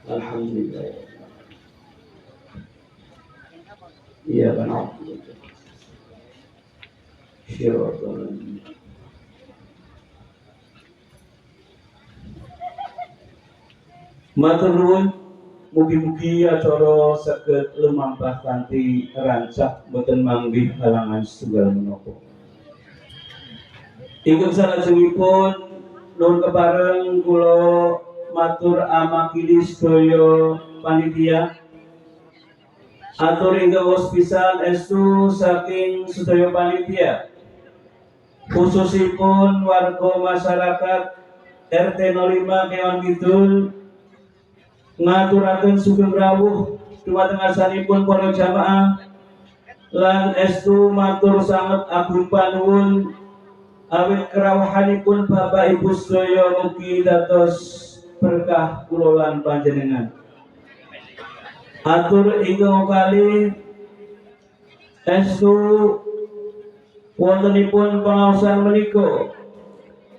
Alhamdulillah. Iya kan Syiratan. Matur nuwun, mugi-mugi acara saged lumampah kanthi rancak boten manggih halangan setunggal menapa. Ingkang salajengipun nuwun kepareng kula matur amakili sedaya panitia. Atur ingkang wos pisan estu saking sedaya panitia. Khususipun warga masyarakat RT 05 Kewan Kidul ngaturaken sugeng rawuh dumateng asalipun para jamaah lan estu matur sanget agung panuwun awit kerawuhanipun Bapak Ibu sedaya mugi dados berkah kula lan panjenengan. Atur ingkang kalih estu wontenipun pangaosan menika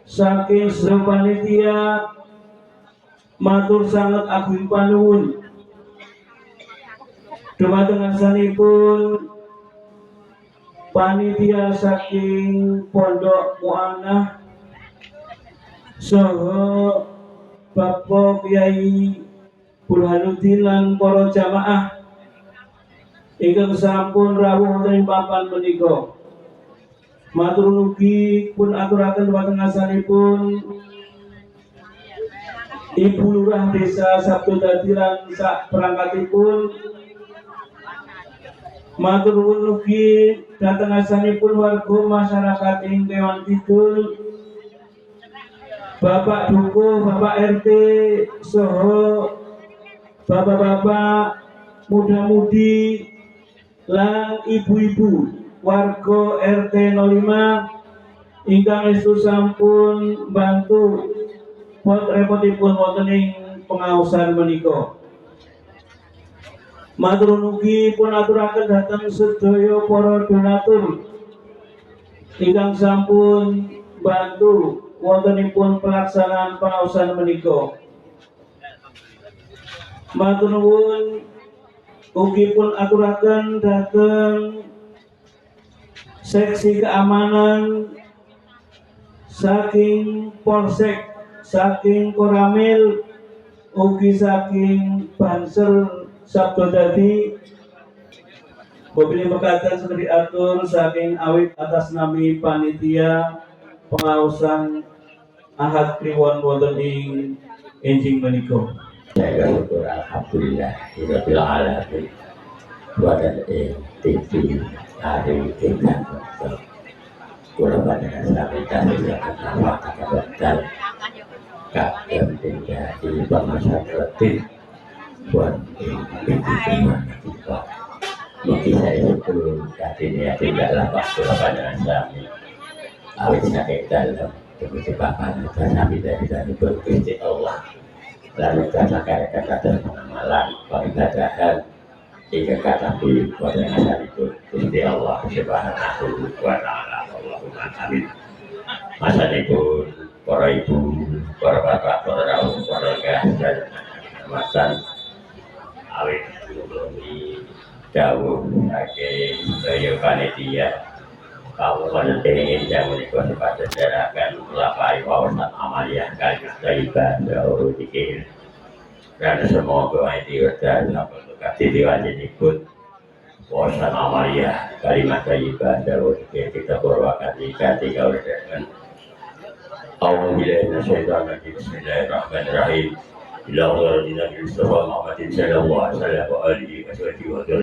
saking sedaya panitia matur sanget agung panuwun dumateng asalipun panitia saking Pondok Mu'anah saha Bapak Kyai Burhanuddin lan para jamaah ingkang sampun rawuh wonten ing papan menika. Matur nugi pun aturaken dumateng asalipun Ibu Lurah Desa Sabtu Dadi lan sak perangkatipun. Matur nuwun ugi dhateng asalipun warga masyarakat ing Kewan Kidul, Bapak Dukuh, Bapak RT, saha bapak-bapak, muda-mudi lan ibu-ibu warga RT 05 ingkang estu sampun bantu repotipun wonten ing pengaosan menika. Matur nugi pun aturaken dhateng sedaya para donatur ingkang sampun bantu wontenipun pelaksanaan pengaosan menika. Matur nuwun ugi pun aturaken dhateng seksi keamanan saking Polsek, saking Koramil, ugi saking Banser Sabtu Dadi. Mobil pekatan sudah diatur saking awit atas nami panitia pengawasan Ahad Kliwon wonten ing enjing menika. Saya syukur alhamdulillah rabbil alamin. Buatan TV hari kita kula panjenengan sami kasih apa kabar kakek tinggal di masyarakat buat ini kita mungkin saya itu katanya tinggallah kula panjenengan sami awet sakit dalam kebijakan kami dari berkusti Allah lalu kata-kata pengamalan peribadahan hingga kata pilih pada hari itu Gusti Allah Subhanahu wa ta'ala. Allahumma amin. Masa itu para ibu, para bapak, para rawuh, para gah dan masan awit di jauh saking sedaya panitia kamu penting yang menikmati pada jarakan melapai wawasan amaliyah kajian ibadah dikir dan semoga itu dan kasih diwajib ikut wawasan amaliyah kalimat ibadah dikir kita berwakat tiga urusan Alhamdulillahirrahmanirrahim. Bismillahirrahmanirrahim. Ila ghairi Nabi Mustafa Muhammadin sallallahu alaihi wasallam.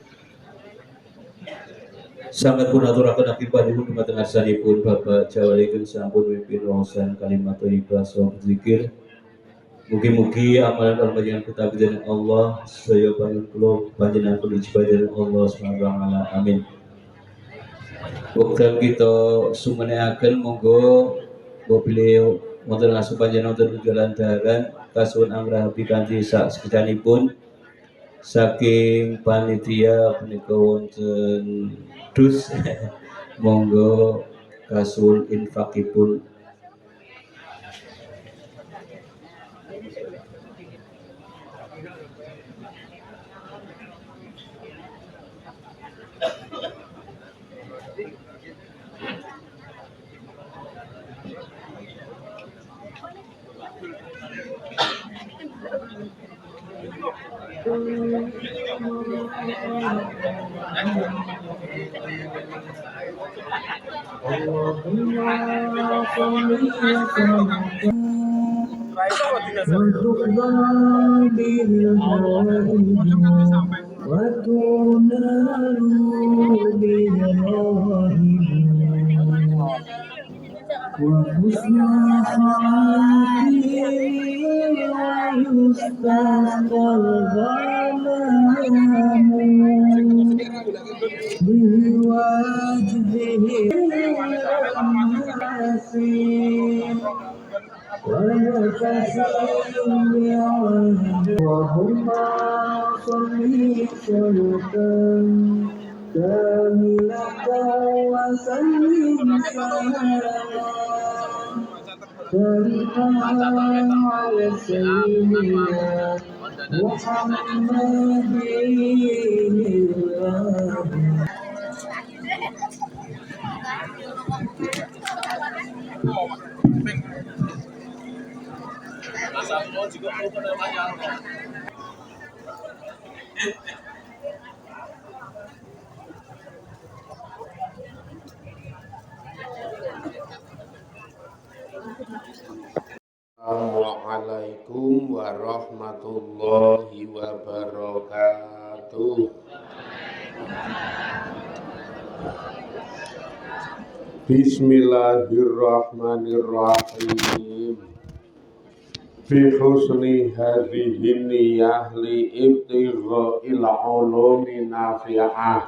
Sangat pun aturaken akibatipun dumateng asalipun Bapak jawalikeun sampun mimpin wawasan kalimat thayyibah saha zikir. Mugi-mugi amalan panjenengan ketabihan Allah saya panjenengan kula panjenengan pun ijabah Allah Subhanahu wa taala. Amin. Wekdal kita sumenehaken monggo beliau wonten asup panjenengan wonten jalan daharan kasuwun anggrahapi kanthi sak sekitanipun saking panitia punika wonten dus monggo kasuwun infakipun. وحسن خواتيم ويستسقى الغمام بوجهه الحسين ونفس بعهد اللهم صل صلاة كاملة وسلم سلاما تاركا على سيدنا محمد الله. Assalamualaikum warahmatullahi wabarakatuh. Bismillahirrahmanirrahim. Fi husni hadhihi niyah li ibtigha'il ulumi nafi'ah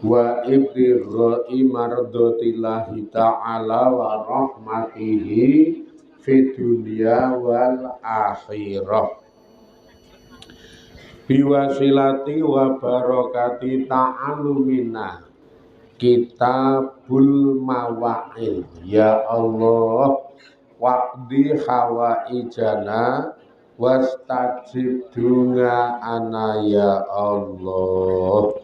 wa ibtigha'i mardatillahi ta'ala wa rahmatihi fi dunya wal akhirah. Biwasilati wa barakati ta'alumina kitabul mawa'il ya Allah waqdi hawaijana wastajib dunga ana ya Allah.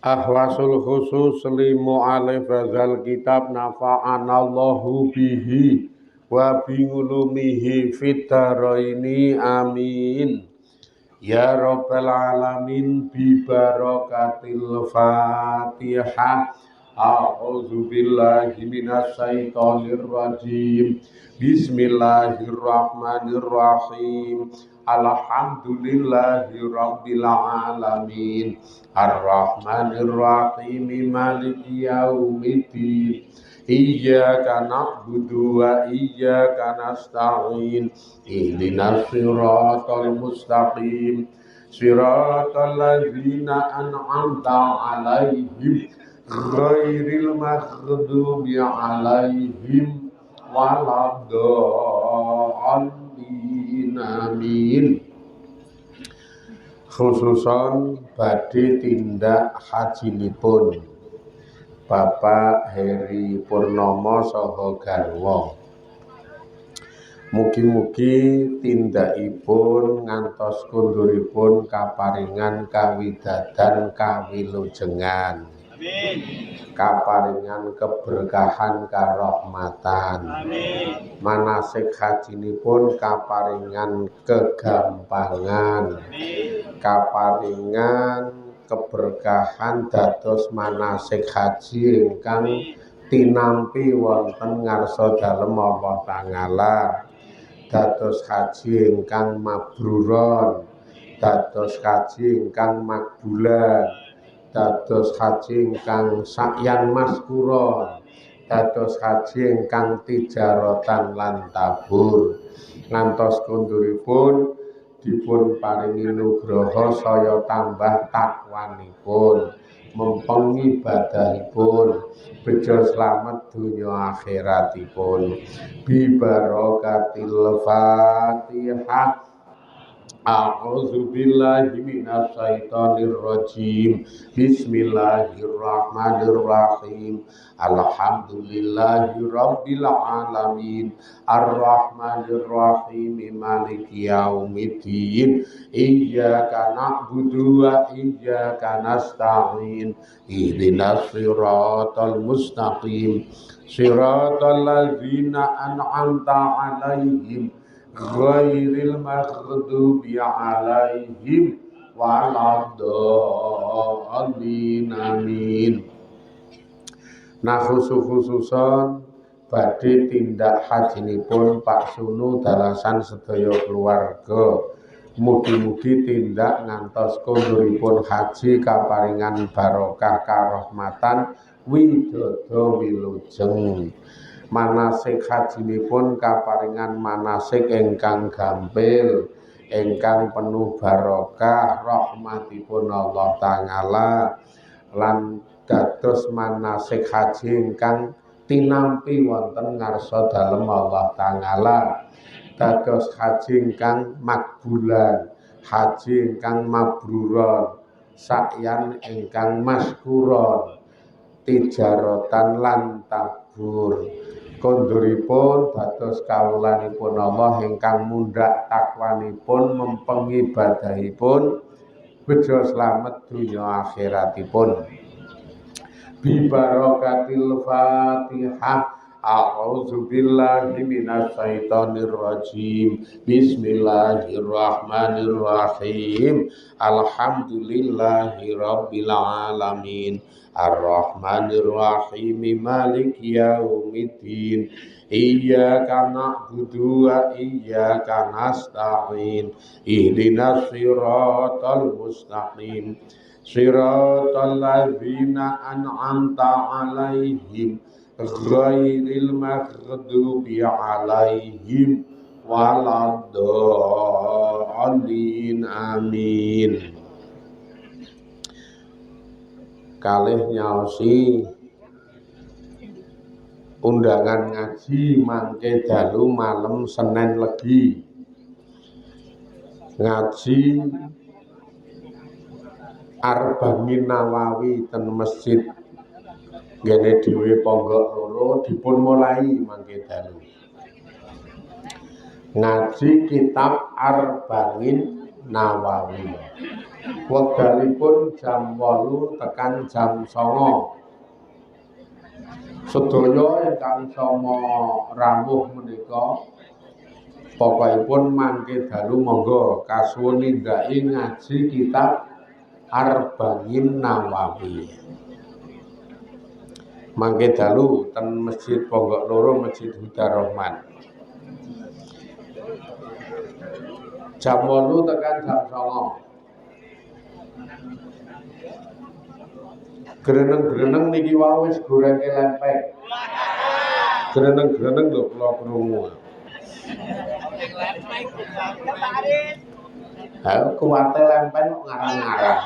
Ahwasul khusus li mu'alif hadzal kitab nafa'anallahu bihi wa bi ulumihi fid dharaini amin ya rabbal alamin bi barakatil Fatihah. A'udzu billahi minasy syaithanir rajim. Bismillahirrahmanirrahim. Alhamdulillahi rabbil alamin. Ar-Rahmanir-Rahim. Maliki yaumiddin. Iyyaka na'budu wa iyyaka nasta'in. Ihdinas siratal mustaqim. Siratal ladzina an'amta 'alaihim ghairil maghdubi 'alaihim waladdallin. Amin. Khususon badhe tindak hajinipun Bapak Heri Purnomo saha garwa. Mugi-mugi tindakipun ngantos kunduripun kaparingan kawidadan kawilujengan. Amin. Kaparingan keberkahan karahmatan. Amin. Manasik hajinipun kaparingan kegampangan. Amin. Kaparingan keberkahan dados manasik haji ingkang tinampi wonten ngarsa dalem Allah Ta'ala, dados haji ingkang mabruron, dados haji ingkang makbulan, dados haji ingkang sakyan maskuron, dados haji ingkang tijaratan lan tabur. Ngantos kunduripun dipun paringi nugraha saya tambah takwanipun, mempeng ibadahipun, bejo slamet dunya akhiratipun. Bi barakatil Fatihah. A'udzu billahi minasy syaithanir rajim. Bismillahirrahmanirrahim. Alhamdulillahi rabbil alamin. Arrahmanir rahim. Maliki yaumiddin. Iyyaka na'budu wa iyyaka nasta'in. Ihdinas siratal mustaqim. Siratal ladzina an'amta 'alaihim ghairil maghdubi 'alaihim waladdallin. Amin. Nah khususan badhe tindak hajinipun Pak Sunu dalasan sedaya keluarga. Mugi-mugi tindak ngantos konduripun haji kaparingan barokah karahmatan widodho wilujeng. Manasik hajinipun kaparingan manasik ingkang gampil, ingkang penuh barokah rahmatipun Allah Ta'ala, lan dados manasik haji ingkang tinampi wonten ngarsa dalem Allah Ta'ala, dados haji ingkang makbulan, haji ingkang mabruron, sakyan ingkang maskuron, tijaratan lan tabur. Konduripun dados kawulanipun Allah ingkang mundhak takwanipun mempeng ibadahipun bejo slamet dunya akhiratipun. Bi barakatil Fatihah. A'udzu billahi minasy syaithanir rajim. Bismillahirrahmanirrahim. Alhamdulillahi rabbil alamin. Ar-Rahmanir-Rahim. Maliki yaumiddin. Iyyaka na'budu wa iyyaka nasta'in. Ihdinas siratal mustaqim. Siratal ladzina an'amta 'alaihim ghairil maghdubi 'alaihim waladdallin. Amin. Kalih nyaosi undangan ngaji mangke dalu malam Senin Legi. Ngaji Arba'in Nawawi ten masjid ngene dhewe Ponggok Loro dipun mulai mangke dalu. Ngaji kitab Arba'in Nawawi. Wekdalipun jam 8 tekan jam 9. Sedaya ingkang sama rawuh menika pokokipun mangke dalu monggo kasuwun nindaki ngaji kitab Arba'in Nawawi. Mangke dalu ten Masjid Ponggok Loro, Masjid Hudarahman. Jam 8 tekan jam 9. Greneng-greneng niki wae wis gorenge lempeng. Greneng-greneng lho kula krungu. Ha kuwate lempeng kok ngarang-ngarang.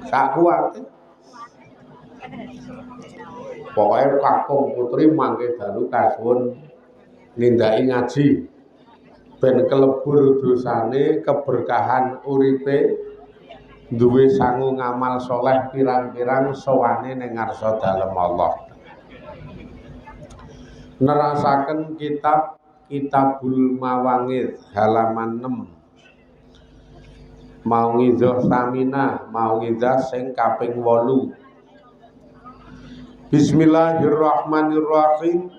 Sak kuwate. Pokoke Kakung Putri mangke dalu kasuwun nindaki ngaji ben kelebur dosane, keberkahan uripe, duwe sangu ngamal soleh pirang-pirang sowane ning ngarsa dalem Allah. Nerasaken kitab Kitabul Mawangid halaman 6. Mau'izah Saminah, mau'izah sing kaping 8. Bismillahirrahmanirrahim.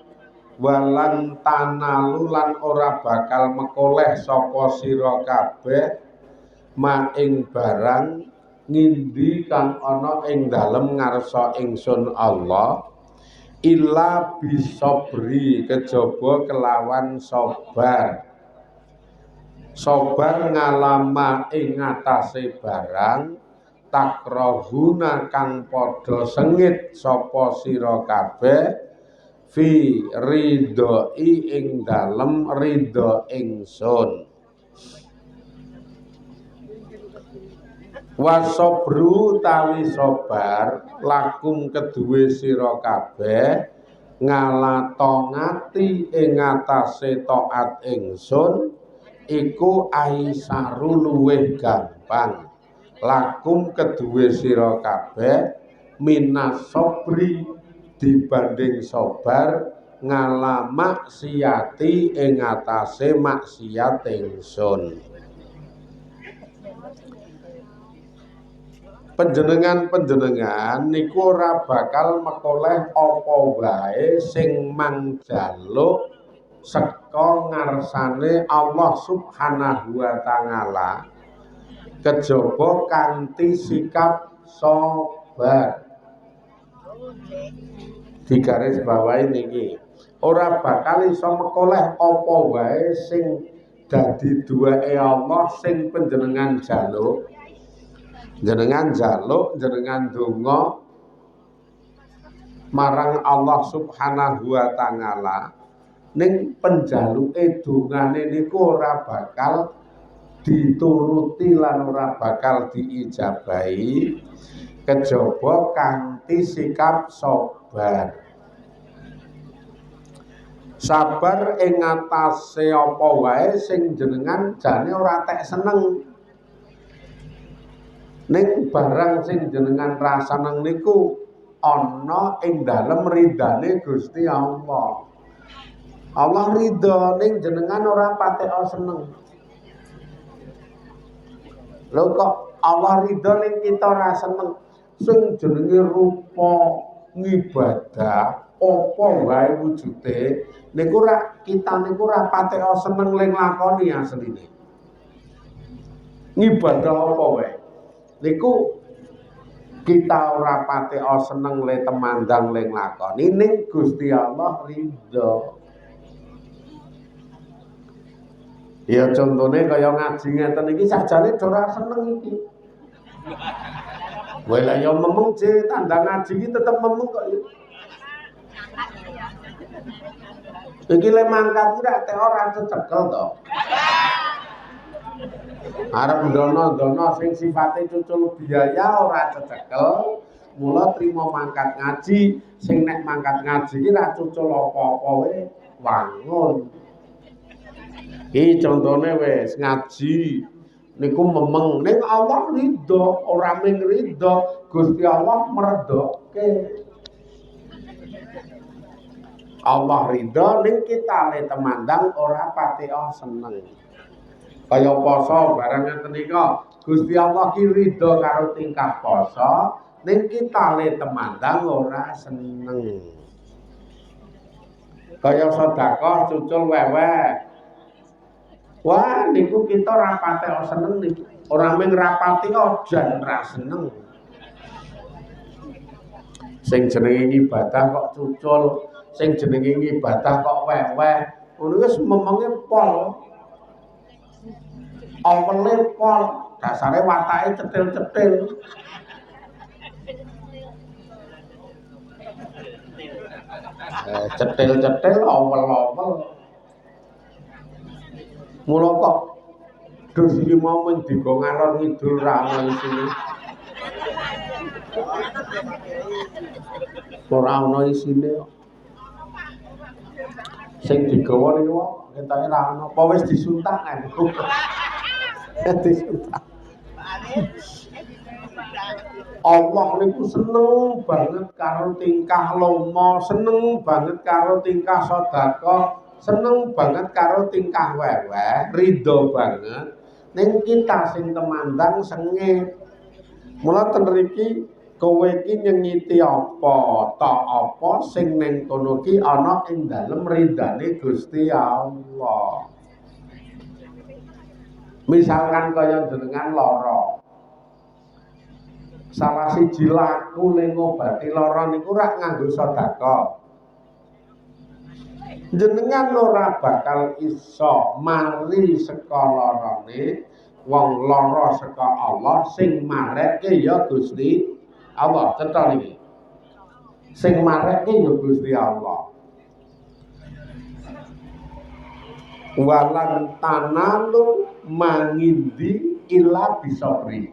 Walan tanalu lan ora bakal mekoleh sapa sira kabeh ma ing barang ngindi kang ana ing dalem ngarsa ingsun Allah illa bisobri kejaba kelawan sabar. Sabar ngalama ing atase barang takrahuna kang padha sengit sapa sira kabeh fi ridhoi ing dalem ridho ingsun. Wasobru tawi sabar lakum keduwe sira kabeh ngalatongati ing atase taat ingsun iku aisaru luweh gampang lakum kedue sira kabeh minas sobri dibanding sabar ngala maksiati ing atase maksiat ingsun. Panjenengan niku ora bakal mekoleh apa wae sing mangjaluk saka ngarsane Allah Subhanahu wa taala kejaba kanthi sikap sabar. Di garis bawahi niki ora bakal iso mekoleh apa wae sing dadi duweke Allah sing panjenengan jaluk. Jenengan jaluk, jenengan donga marang Allah Subhanahu wa taala ning penjaluke dongane niku ora bakal dituruti lan ora bakal diijabahi kejaba kanthi sikap sabar. Sabar ing atase apa wae sing jenengan jane ora tek seneng. Ning barang sing jenengan rasaneng niku ana ing dalem ridane Gusti Allah. Allah ridho ning jenengan ora patek seneng. Lho kok Allah ridho ning kita ora seneng. Sing jenenge rupa ngibadah apa wae wujude niku ora kita niku ora patek seneng ling lakoni asline. Ngibadah apa wae niku kita ora pate seneng le temandang le nglakoni ning Gusti Allah ridho. Ya contone kaya ngaji ngeten iki sajane ora seneng iki. Wae lah ya memeng je tandang ngaji iki tetep memeng kok ya. Iki le mangkat iki rek ora cecekel to. Arep ndono sing sifate cucul biaya ora cecekel, mula trimo mangkat ngaji, sing nek mangkat ngaji iki ra cucul apa-apa wae wangun. Iki contone wis ngaji niku memeng ning Allah ridho, ora mung ridho, Gusti Allah meredoke. Allah ridho ning kita le temandang ora pati seneng. Kaya poso barang ngeten nika Gusti Allah ki ridho karo tingkah poso ning kita le temandang ora seneng. Kaya sedekah cucul weweh. Wah niku kita ora patek seneng niku. Ora mung rapati jan ra seneng. Sing jenenge ibadah kok cucul, sing jenenge ibadah kok weweh, ngono wis memenge pol. Awale pol, dasare watake cetil-cetil. Cetil-cetil awel-awel. Mula kok dus iki mau men digo ngalor ngidul ra ana isine. Ora ana isine kok. Sing digawa niku ketake ra ana, apa wis disuntak kan. Allah niku seneng banget karo tingkah lomo, seneng banget karo tingkah sedekah, seneng banget karo tingkah weweh, ridho banget. Ning kita sing temandang sengit. Mula ten mriki kowe iki nyengiti apa, ta apa sing ning kono ki ana ing dalem ridane Gusti Allah. Misalkan kaya jenengan lara. Salah siji laku ning ngobati lara niku rak nganggo sedekah. Jenengan ora bakal iso mari saka larane wong lara saka Allah sing mareke ya Gusti Allah. Cetha niki. Sing mareke ya Gusti Allah. Walan tanalu mangindi ila bisabri.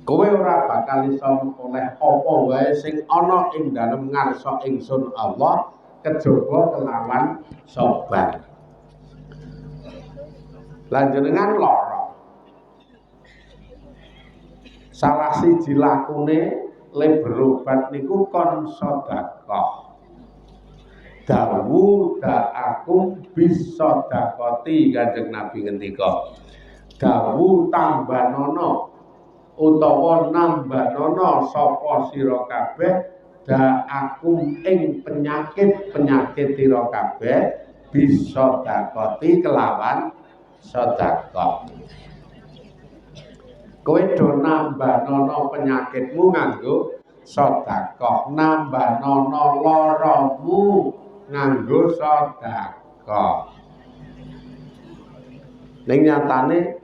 Kowe ora bakal iso oleh apa wae sing ana ing dalem ngarsa ingsun Allah kejaba kelawan sabar. Lah jenengan lara. Salah siji lakune le berobat niku kon sedekah. Dawu da'akum bis sedekati Kanjeng Nabi ngendika. Dawu tambanono utawa nambanono sapa sira kabeh da'akum ing penyakit sira kabeh bis sedekati kelawan sedekah. Kowe do nambanono penyakitmu nganggo sedekah, nambanono laramu nganggo sedekah. Ning nyatane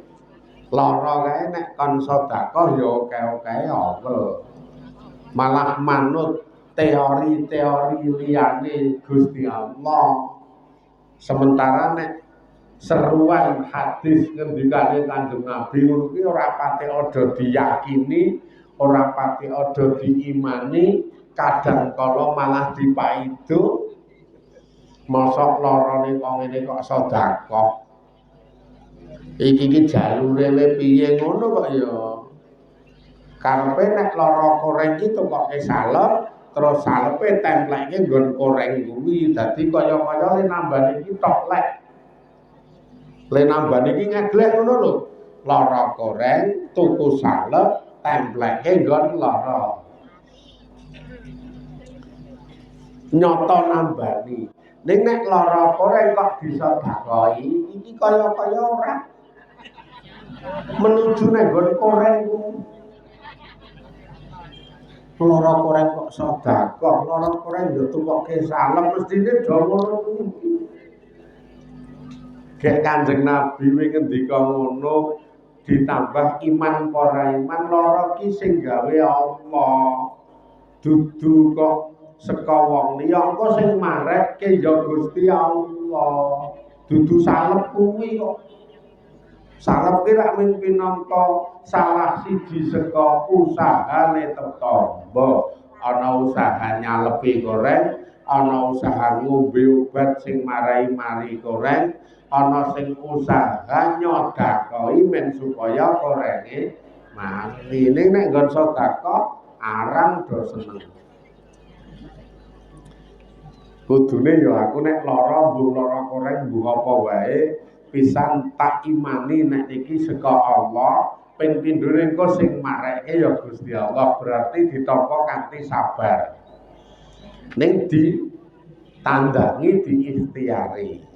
lara kae nek kon sedekah ya oke-oke apa. Malah manut teori-teori liyane Gusti Allah. Sementara nek seruan hadis ngendikane Kanjeng Nabi ngono kuwi ora pati aja diyakini, ora pati aja diimani, kadang kala malah dipaido. Mosok larane kok ngene kok sedekah. Iki jalure piye ngono kok ya. Karepe nek lara koreng iki tokoke salep, terus salepe templeke nggon koreng kuwi. Dadi kaya-kaya le nambah iki tok lek. Le nambah iki ngeglek ngono lho. Lara koreng, tuku salep, templeke nggon lara. Nyoto nambani. Ning nek lara koreng kok disedekahi, iki kaya-kaya ora. Menuju nek nggon koreng kuwi. Lara koreng kok sedekah, lara koreng yo tukoke salep mestine do ngono kuwi. Gek Kanjeng Nabi wi ngendika ngono ditambah iman para iman lara ki sing gawe Allah. Dudu kok saka wong liya engko sing marekke ya Gusti Allah. Dudu salep kuwi kok. Salep ki rak mung pinangka salah siji saka usahane tetangga. Ana usaha nyalepi goreng, ana usaha ngombe obat sing marai-mari goreng, ana sing usaha nyodakoi men supaya korenge mati. Ning nek nggon sedekah arang do seneng. Kudune ya aku nek lara mbuh lara koreng mbuh apa wae pisan tak imani nek iki saka Allah, ping pindhone engko sing mareke ya Gusti Allah, berarti ditampa kanthi sabar. Ning ditandangi diikhtiari.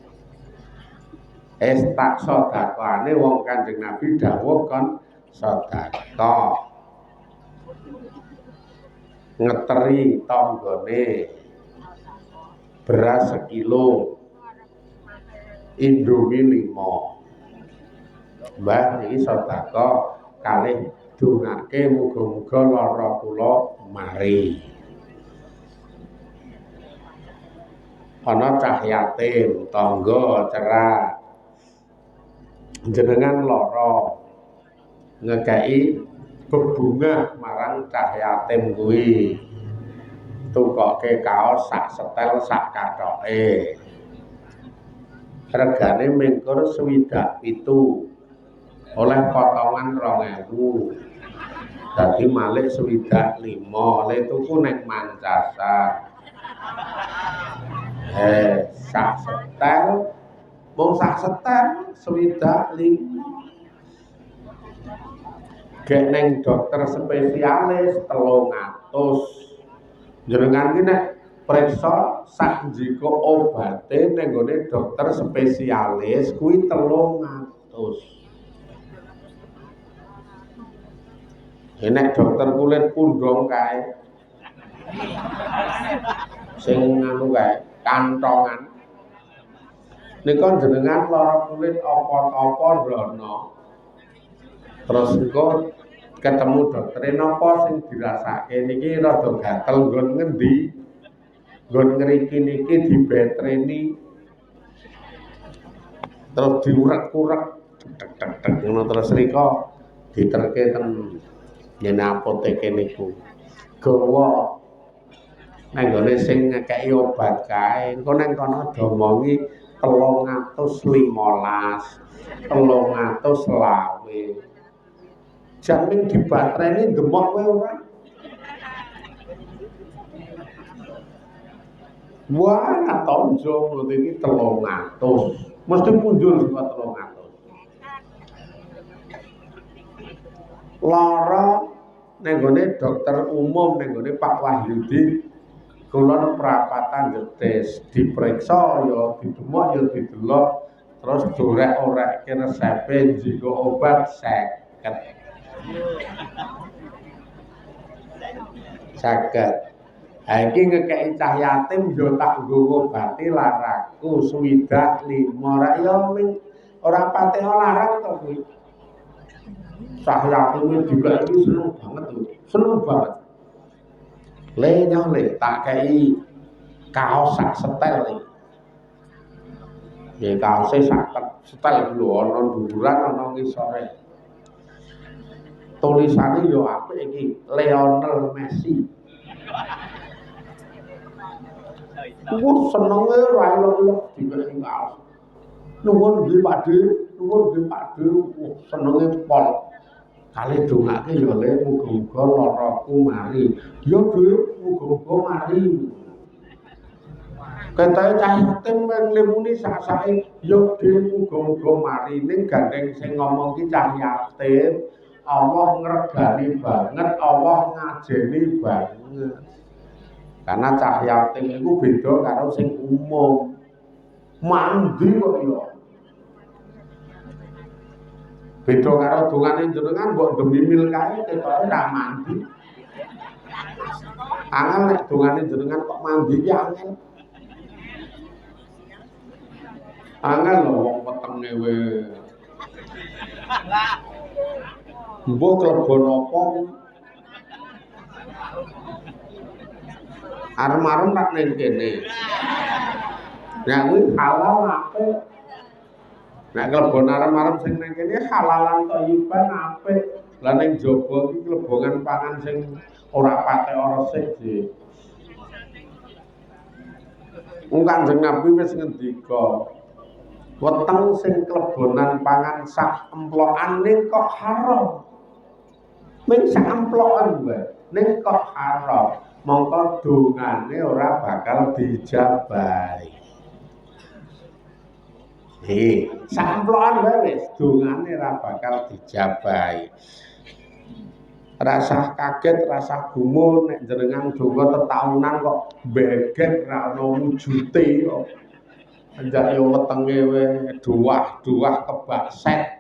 Tak sedekahane wong Kanjeng Nabi dawuh kon sedekah. Ngeteri tanggane beras sekilo, Indomie 5. Mbah niki sedekah kalih dongake muga-muga lara kula mari. Ana cah yatim, tangga cerah. Jenengan lara ngekei bebungah marang cah yatim kuwi. Tukoke kaos sak setel sak kathoke. Regane mengkur 27. Oleh potongan 2000. Dadi malih 25. Le tuku nek Mancasa. Sak setel mung sak setel 25. Gek neng dokter spesialis 300. Jenengan ki nek priksa sak njiko obate ning gone dokter spesialis kuwi 300. Nek dokter kulit pundhong kae. Sing anu kae, kantongan. Nika jenengan lara kulit apa-apa ndono. Terus engko ketemu dokter napa sing dirasake niki rada gatel nggon ngendi? Nggon ngriki niki dibetreni. Terus diurek-urek tek ngono terus rika diterke ten ngene apoteke niku. Gawa nang gone sing ngekeki obat kae, engko nang kono domongi 315, 320. Jan ning dibatreni ndemok kowe ora. Wah, katonjo menurut ini 300. Mesti punjul juga 300. Lara nenggone dokter umum nenggone Pak Wahyudi kula prapatan jetes diperiksa ya didemok ya didelok terus dorek-orekke resepe jika obat 50. Iki ngekeki cah yatim yo tak nggo ngobati laraku swidak 5 ra yo ming ora pati larang to kuwi. Cah yatim juga iki seneng banget lho, seneng banget. Le nyole tak kei kaos sak setel iki. Ya kaose sak setel lho ana dhuwuran ana ngisore. Tulisane yo apik iki, Lionel Messi. Wah senenge ora elok-elok dikeki kaos. Nuwun nggih Pakde, nuwun nggih Pakde. Wah senenge pol. Kali dongake ya Le muga-muga laraku mari. Ya Dik, muga-muga mari. Ketahe cah yatim muni sak-sake, ya Dik, muga-muga mari ning gandeng sing ngomong ki cah yatim. Allah ngregani banget, Allah ngajeni banget. Karena cah yatim itu beda karo sing umum. Mandi kok ya. Beda karo dongane jenengan mbok demimil kae ketoke ra mandi. Angel nek dongane jenengan kok mandi ki angel. Angel lho wong wetenge we. Mbok klebon apa? Arem-arem tak ning kene. Nek kuwi halal apik. Nek klebon arem-arem sing ning kene halalan thayyiban apik. Lah ning jaba iki klebongan pangan sing ora patek resik sih. Wong Kanjeng Nabi wis ngendika, weteng sing klebonan pangan sak emplokan ning kok haram. Ming sak emplokan wae, ning kok haram. Mongko dongane ora bakal dijabahi. Samplokan wae wis dongane ora bakal dijabahi. Rasa kaget, rasa gumun nek jenengan donga tetaunan kok beget ra ono wujute kok. Enjak yo wetenge we duwah-duwah kebak set.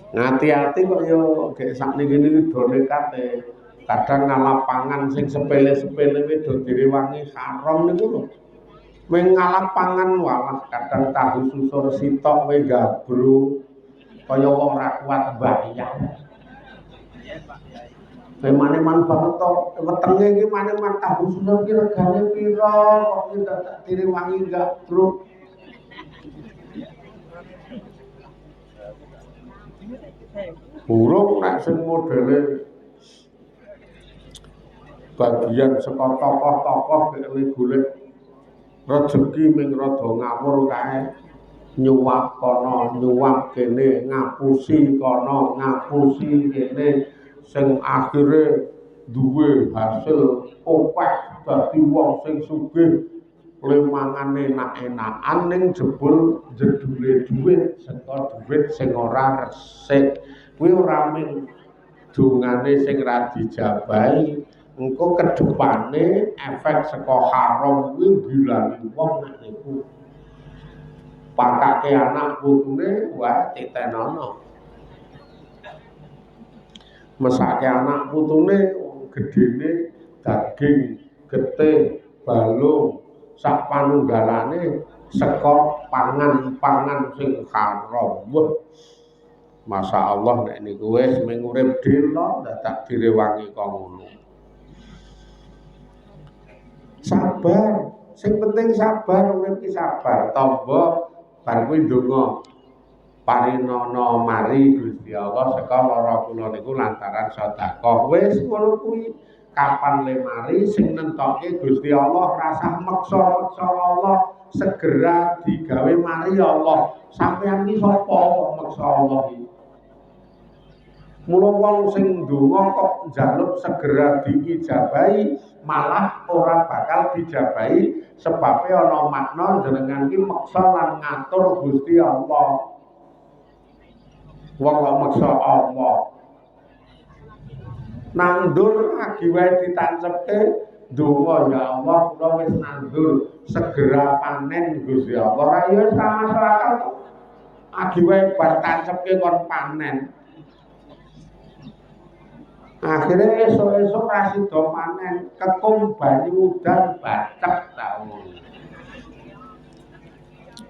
Ngati-ati kok yo gek sakniki niki do nekate. Kadang ngalah pangan sing sepele-sepele we do direwangi haram niku lho. Ming ngalah pangan walah kadang tahu susur sitok we gabru kaya wong ra kuat bayar. Mane-man banget to wetenge iki mane-man tahu susur ki regane pira kok iki tak direwangi gabru. Burung nek sing modele bagian saka tokoh-tokoh golek rezeki ming rada ngawur kae nyuwap kono nyuwap kene ngapusi kono ngapusi kene sing akhire duwe hasil opek dadi wong sing sugih lemangane enak-enakan ning jebul jedule dhuwit saka dhuwit sing ora resik. Kuwi ora mung dongane sing ra dijabahi, engko kedepane efek saka haram kuwi ngilani wong nek niku. Pakake anak putune wae titenono. Mesake anak putune gedene daging, getih, balung, sak panunggalane saka pangan-pangan sing haram. Wah. Masya Allah nek niku wis ming urip dhewe dadak direwangi kok ngono. Sabar, sing penting sabar, urip ki sabar. Tamba bar kuwi ndonga parinana mari Gusti Allah saka lara kula niku lantaran sedekah. Wis ngono kuwi kapan lemari sing nentoke Gusti Allah rasah meksa Allah segera digawe mari Allah. Sampeyan iki sapa kok meksa Allah iki? Mula wong sing ndonga kok njaluk segera diijabahi malah ora bakal dijabahi sebabe ana makna jenengan iki meksa lan ngatur Gusti Allah. Wong kok meksa Allah. Nandur lagi wae ditancepke ndonga ya Allah kula wis nandur segera panen Gusti Allah. Ora ya sama akal to. Agi wae bar tancepke kon panen. Akhirnya esok-esok rasido panen kekung banyu udan bacek tak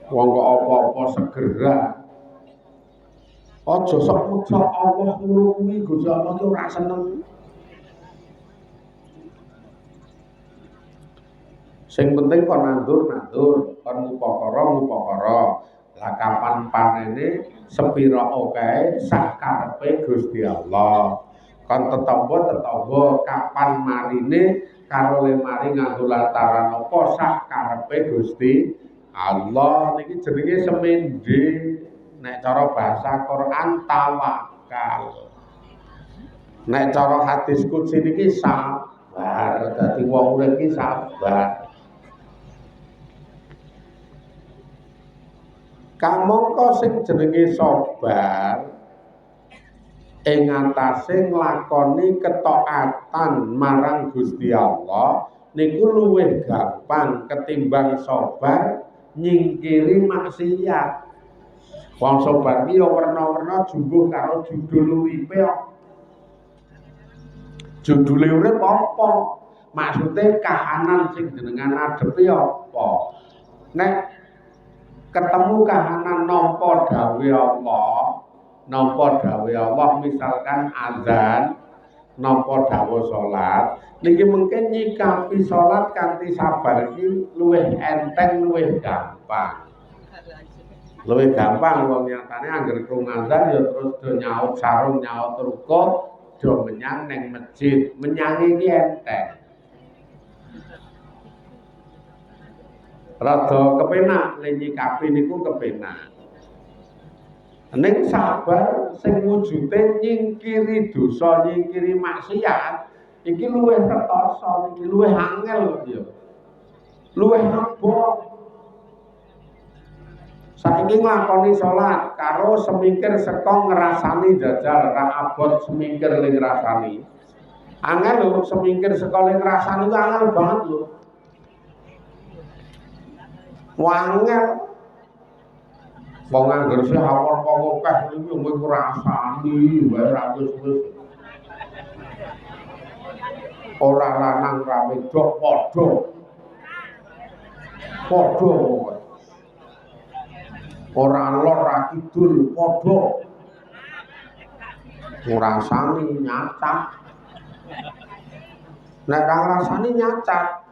wong kok apa-apa segera aja sok meksa Allah ngono kuwi Gusti Allah ki ora seneng. Sing penting kon nandur kon ngupakara lah kapan panene sepira akeh sak karepe Gusti Allah. Kon tetangga kapan marine karo lemari nganggo lantaran apa sak karepe Gusti Allah. Niki jenenge semende nek cara bahasa Quran tawakal, nek cara hadis qudsi niki sabar. Dadi wong urip iki sabar. Kamangka sing jenenge sabar ing atase nglakoni ketaatan marang Gusti Allah niku luwih gampang ketimbang sabar nyingkiri maksiat. Wong sabar iki ya werna-werna jumbuh karo judul uripe. Judule urip apa? Maksude kahanan sing jenengan adepi apa? Nek ketemu kahanan nampa dawuh Allah misalkan azan nampa dawuh salat niki mungkin nyikapi salat kanthi sabar iki luwih enteng luwih gampang wong nyatane anggere krungu azan ya terus do nyaut sarung nyaut ruko do menyang ning masjid menyang iki enteng rada kepenak len nyikapi niku kepenak. Ning sabar sing wujude nyingkiri dosa, nyingkiri maksiat, iki luwih retoso, iki luwih angel ya. Luwih abot. Saiki nglakoni salat karo semingkir seka ngrasani jajal ra abot semingkir ling ngrasani. Angel lho semingkir seka ling ngrasani ku angel banget lho. Wangel wong angger sih awor kok iki mung ngrasani wae ra wis ora lanang ra wedok padha ora lor ra kidul padha ngrasani nyacat nek ra ngrasani nyacat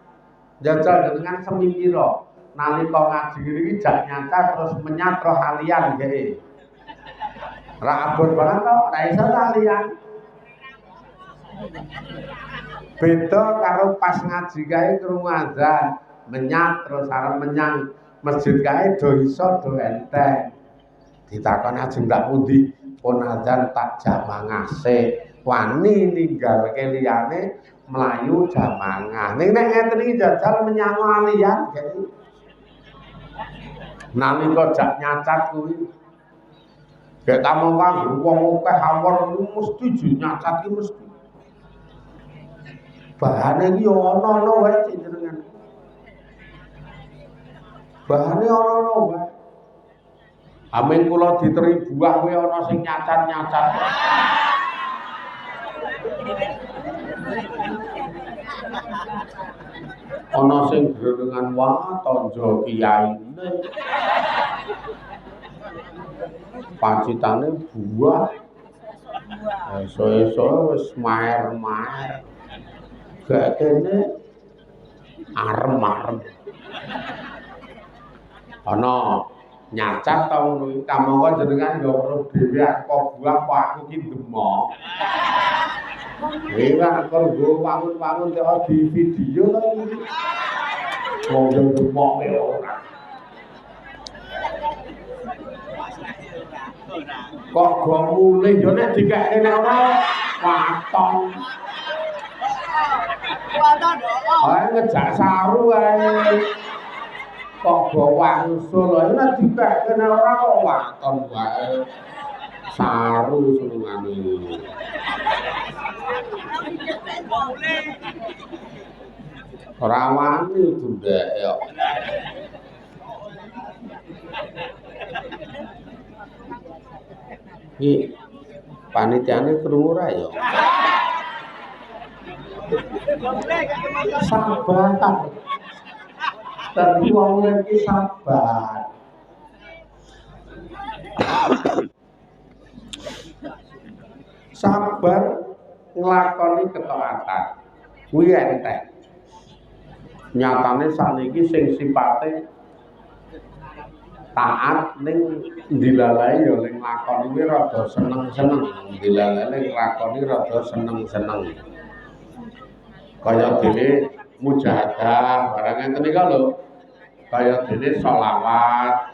jajal dengan semingkira nalika ngaji iki jak nyata terus menyatro halian nggih. Ra abot banget to, ra iso halian. Beda karo pas ngaji kae krungu azan, menyat terus arep menyang masjid kae do iso do enteng. Ditakon ajeng ndak pundi, pun azan tak jamangase. Wani ninggalke liyane mlayu jamangah. Ning nek ngeten iki jajal menyang halian nggih. Nalika jak nyacat kuwi gek tamu kang wong akeh awor mesti nyacat ki mesti bahane iki ana wae jenengan bahane ana wae amen kula diteri buah kuwi ana sing nyacat-nyacat ana sing dengan wah tonjo kiai pancitane buah esuk-esuk wis maer-maer gak kene arem-arem ana nyacat tau ngono iki kamangka jenengan yo weruh dhewe kok buah kok aku ki demok. Ora karo wangun-wangun kok di video to iki. Wong yo demok ora. Kok go mulih yo nek dikake nek ora waton. Ae ngejak saru ae. Kok go wangsul ae nek dikake nek ora kok waton wae. Saru senengane. Ora wani ndek yo. Iki panitiane krungu ra ya? Sabar. Dadi wong iki sabar. Sabar nglakoni ketaatan. Kuwi enteng. Nyatane saniki sing sipate taat ning dilalai ya ning lakoni kuwi rada seneng-seneng, dilalai ning lakoni rada seneng-seneng. Kaya dene mujahadah barang ngenten iki lho. Kaya dene sholawat.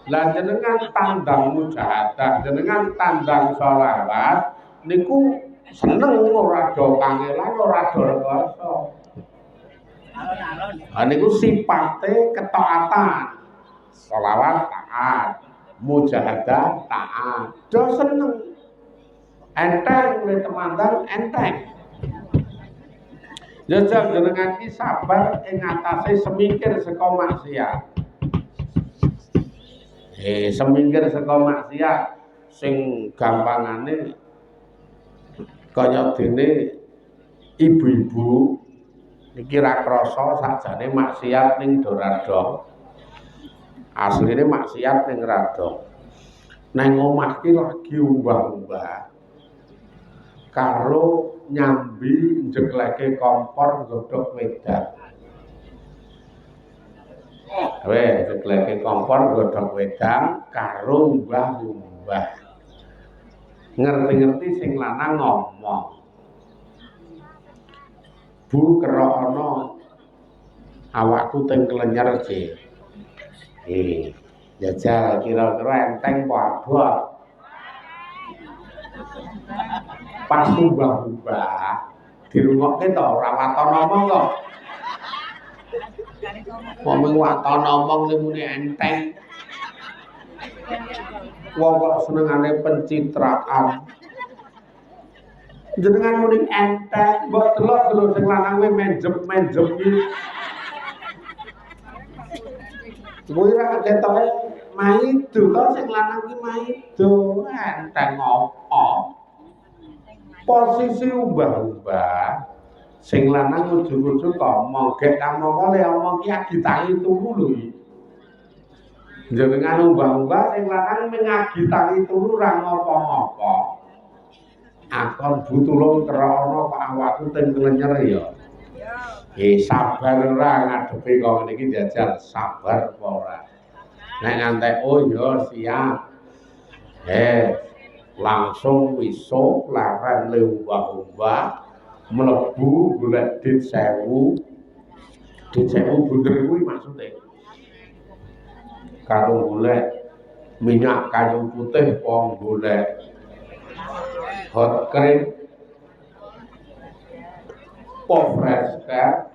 Lah jenengan tandang mujahadah, jenengan tandang sholawat niku seneng ora do kangelan ora do rekoso. Niku sipate ketaatan. Sholawat taat, mujahadah taat, do seneng, enteng oleh temandang enteng. Jajal jenengan ki sabar ing atase semingkir saka maksiat. Semingkir saka maksiat sing gampangane kaya dene ibu-ibu niki ra krasa sakjane maksiat ning dorado. Asline maksiat ning rado. Nang omah ki lagi umbah-umbah. Karo nyambi njekleke kompor godhog wedang. Njekleke kompor godhog wedang karo umbah-umbah. Ngerti-ngerti sing lanang ngomong. Bu kerono awakku teng kelenyer sih. Jajal kira-kira enteng apa abot. Pas ubah-ubah dirungokke to ora waton omong kok. Wong waton omong muni enteng. Wong kok senengane pencitraan. Jenengan muni enteng, mbok delok sing lanang kuwi menjem-menjem iki. Kuwi ra ketoke maido to sing lanang ki maido enteng apa. Posisi ubah-ubah sing lanang ujug-ujug omong gek kamangka le omong ki agitangi turu lho iki. Jenengan ubah-ubah sing lanang mengagitangi turu ra ngopo-ngopo. Akon butulung krana Pak awakku teng kelenyer ya. Sabar ora ngadepi kok ngene iki jajal sabar apa ora. Nek ngantek oh ya siap. Langsung wisuk laran leumbah-umbah mlebu golek dit 1000. Dit 1000 bunder kuwi maksude. Karo golek minyak kayu putih apa golek hot cream fresh care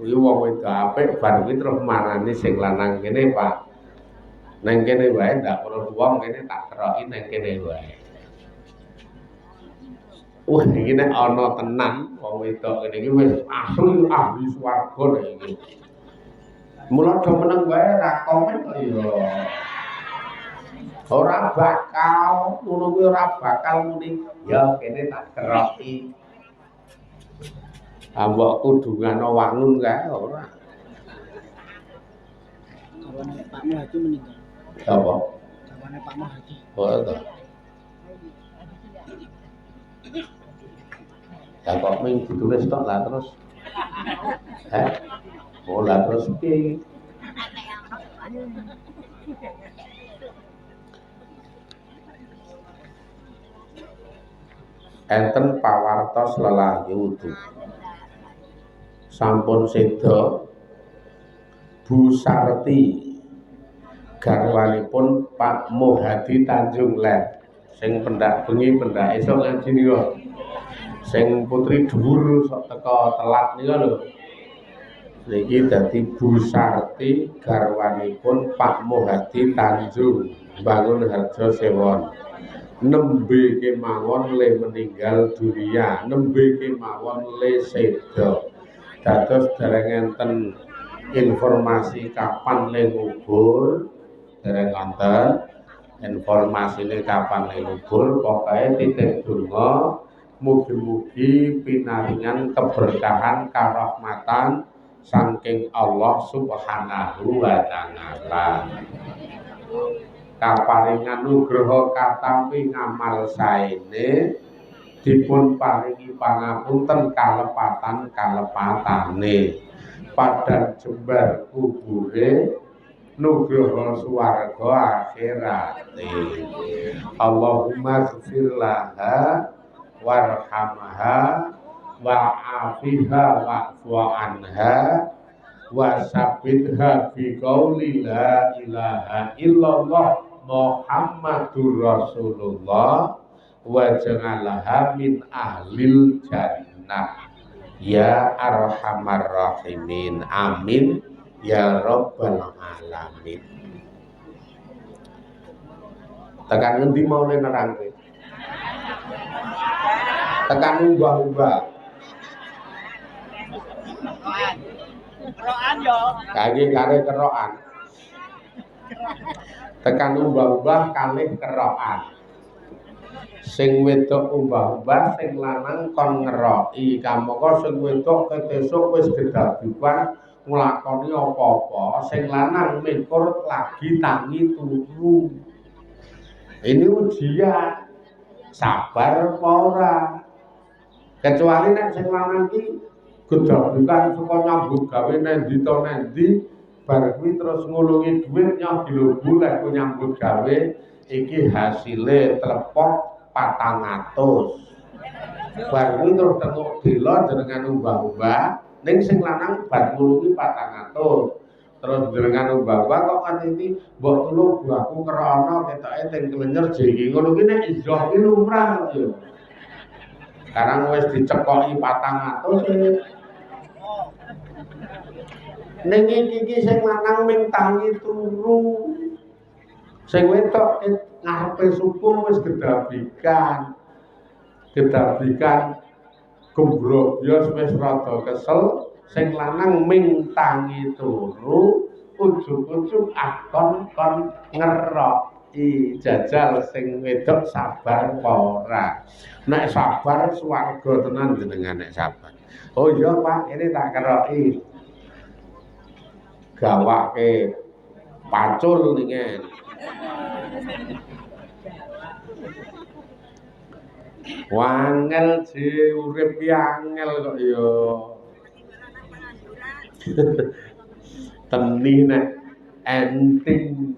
kuwi wong wedok apik bar kuwi terus marani sing lanang kene Pak. Nang kene wae ndak perlu wong kene tak keroki nang kene wae. Wah iki nek ana tenan wong wedok kene iki wis asli ahli swarga nek iki. Mula do meneng wae ra komen kok ya. Ora bakal ngono kuwi ora bakal muni ya kene tak keroki. Ambok kudungane wangun kae ora. Kawane Pak Muhaji meninggal. Apa? Kawane Pak Muhaji. Oh to. Ya kok ming ditulis tok lah terus. Oh lah terus piye? enten pawartos lelayu sampun seda Bu Sarti garwanipun Pak Muhadi Tanjung Leh sing pendak bengi pendak esuk ngaji niku sing putri dhuwur sok teko telat niku lho niki dadi Bu Sarti garwanipun Pak Muhadi Tanjung bangun harja sewon nembe kemawon le meninggal dunia nembe kemawon le seda dados dereng enten informasi kapan le ngubur dereng wonten informasine kapan le ngubur pokoke titip donga mugi-mugi pinaringan keberkahan karahmatan saking Allah Subhanahu wa taala kaparingan nugraha katampi ngamal saene dipun paringi pangapunten kalepatan-kalepatane padang jembar kubure nugraha swarga akhirate Allahumma ighfir laha warhamha wa'afiha wa'fu anha wa sabbitha bi qauli la ilaha illallah Muhammadur Rasulullah wa ja'alaha min ahlil jannah ya arhamar rahimin amin ya rabbal alamin. Tekan ngendi mau nerangke? Tekan ubah-ubah. Kerokan yo. Kaki kare kerokan. Tekan ubah-ubah kalih kerokan. Sing wedok ubah-ubah sing lanang kon ngeroki. Kamangka sing wedok ketesuk wis gedabukan nglakoni apa-apa, sing lanang mikur lagi tangi turu. Ini ujian. Sabar apa ora? Kecuali nek sing lanang iki gedabukan saka nyambut gawe nendi to nendi bar kuwi terus ngulungi dhuwit nyoh dilobu lek ku nyambut gawe iki hasile telepok 400 bar kuwi terus tengok dela jenengan umbah-umbah ning sing lanang bar ngulungi 400 terus jenengan umbah-umbah kok nganti mbok telu buahku krana ketoke teng kelenjer jengki ngono ki nek izoh ki lumrah kok ya sekarang wis dicekoki 400 ning iki sing lanang ming tangi turu. Sing wedok ngarepe subuh wis gedabikan. Gedabikan gombrobyo wis rada kesel, sing lanang ming tangi turu, ujug-ujug akon kon ngeroki. Jajal sing wedok sabar apa ora. Nek sabar swarga tenan jenengan nek sabar. Oh iya Pak, ini tak keroki. Gawake pacul ningen. Wangel ji urip ki angel kok ya. Teni nek enting.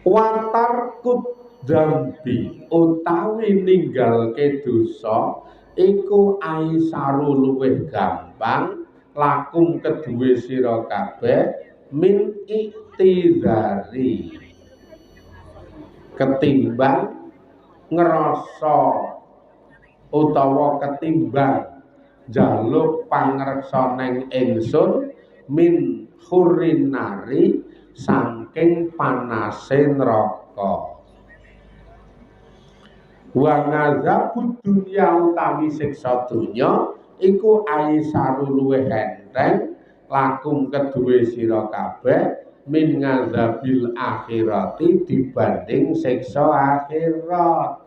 Watarkut dambi utawi ninggalke dosa iku aisaru luwih gampang lakum kedue sira kabeh min iktidari ketimbang ngerasa utawa ketimbang njaluk pangreksa ning ingsun min hurinari saking panase neraka wa ngazabud dunya utawi siksa donya iku aisaru luwih enteng lakum kedue sira kabeh min ngazabil akhirati dibanding siksa akhirat.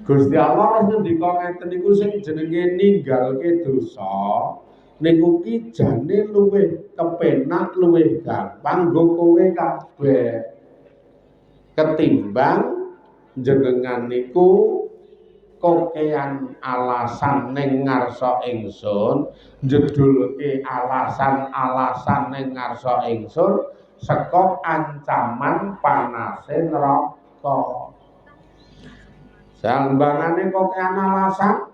Gusti Allah wis ngendika ngeten niku sing jenenge ninggalke dosa niku ki jane luwih kepenak luwih gampang nggo kowe kabeh ketimbang jenengan niku kokean alasan ning ngarsa ingsun njedulke alasan-alasan ning ngarsa ingsun saka ancaman panase neraka. Sambangane kok ana alasan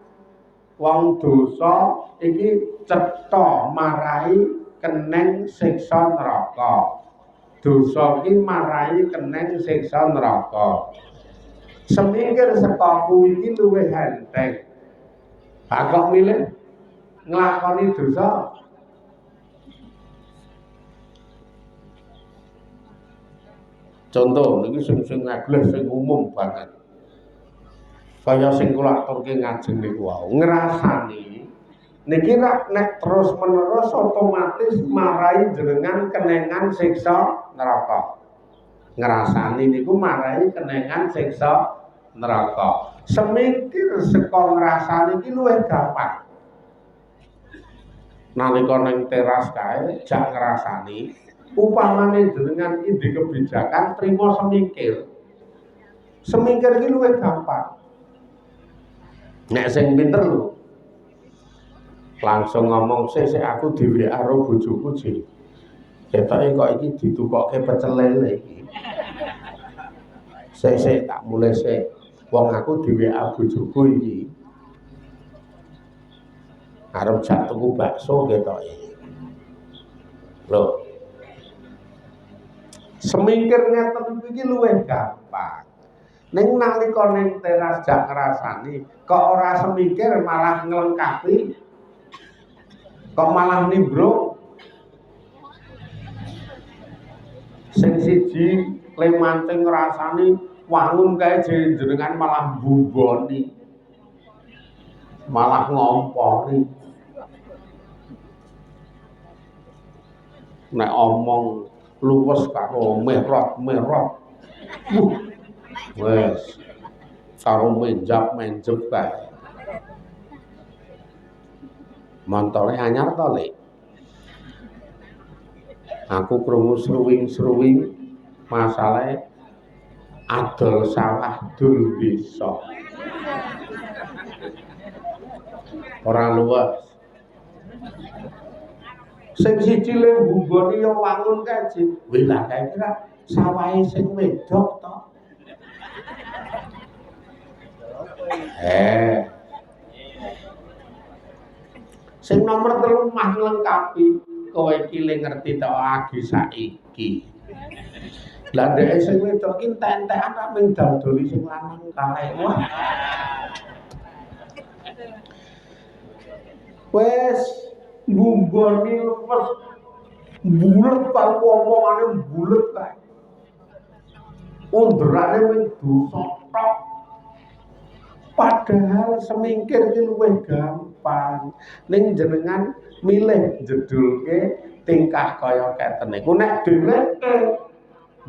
wong dosa iki cetha marai keneng siksa neraka. Dosa iki marai keneng siksa neraka. Semingkir saka kuwi iki luwih enteng. Ha kok milih nglakoni dosa? Contoh niki sing ngagleh sing umum banget. Kaya sing kula aturke ngajeng niku wau, ngrasani niki nek terus-menerus otomatis marai jenengan kenengan siksa neraka. Ngrasani niku marai kenengan siksa neraka. Semingkir saka ngrasani iki luwih gampang. Nalika ning teras kae jak ngrasani, upamane jenengan iki di kebijakan trimo semingkir. Semingkir iki luwih gampang. Nek sing pinter lho langsung ngomong sik aku dhewe karo bojoku sih. Ketoke kok iki ditukokke pecel lele iki. Sik tak mulai sik. Wong aku dhewe karo bojoku iki. Arep jak tuku bakso ketoke. Lho. Semingkir ngeten iki luwih gampang. Ning nalika ning teras jak ngrasani, kok ora semingkir malah nglengkapi. Kok malah nimbrung. Sing siji lemancing ngrasani wangun kae jenengan malah bumboni. Malah ngompori. Nek omong luwes karo merot-merot. Wes karo menjap-menjep kae. Montore anyar to, Lek. Aku krungu sruwing-sruwing masalahe adol sawah dul desa. Ora luwes. Sing siji le bumboni yo wangun kae, wis lah kae kira sawahe sing wedok to. Sing nomor 3 mah nglengkapi kowe iki le ngerti to agi saiki. Lah ndek sing wedok iki entek-entekan ra mung dol-doli sing lanang kae. Wah. Wes bumboni lemes bulet karo omongane bulet kae. Underane mung dosa tok. Padahal semingkir iki luwih gampang. Ning jenengan milih jedulke tingkah kaya keten niku nek dhewe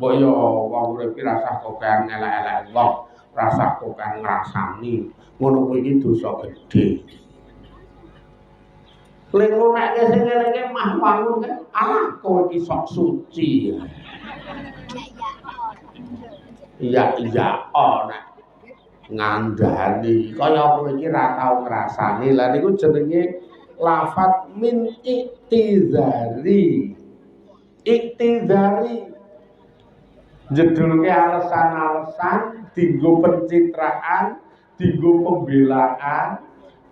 mbok yo wong urip iki rasah kokean elek-elek wong, rasah kokean ngrasani. Ngono kuwi iki dosa gedhe. Lenggo nek sing ngelinge mah wangun kan, alah kowe iki sok suci. Iya nek ngandani kaya kowe iki ra tau ngrasani. Lah niku jenenge lafat min iktizari. Iktizari jedulke alasan-alasan dienggo pencitraan, dienggo pembelaan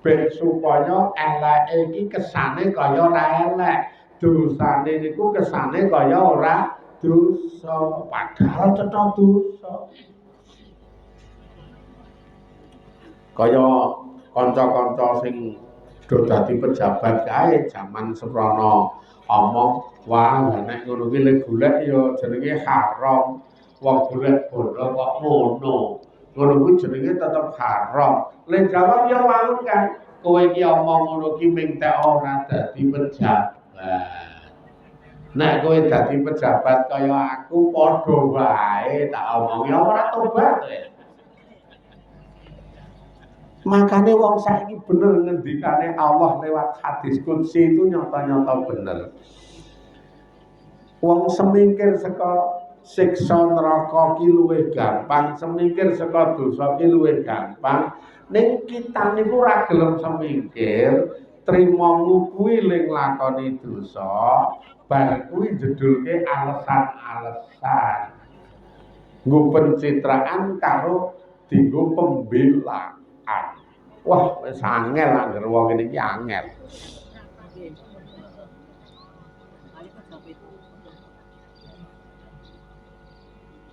ben supaya eleke iki kesane kaya ora elek, dosane niku kesane kaya ora dosa, padahal cetha dosa. Kaya kanca-kanca sing do dadi pejabat kae jaman seprono omong, wah nek ngono ki lek golek ya jenenge haram. Wong golek bondo kok ngono. Ngono kuwi jenenge tetep haram. Lek jawab ya wangun kan, kowe iki omong ngono ki ming tek ora dadi pejabat. Nek kowe dadi pejabat kaya aku padha wae tak omong ya ora tobat kowe. Makanya wong saiki bener ngendikane Allah lewat hadis qudsi itu nyata-nyata bener. Wong semingkir saka siksa neraka ki luwih gampang, semingkir saka dosa ki luwih gampang. Ning kita niku ora gelem semingkir, trimo kuwi ling lakoni dosa, bar kuwi jedulke alasan-alasan. Nggo pencitraan karo dienggo pembelaan. Wah, wis angel angger wong ngene iki angel.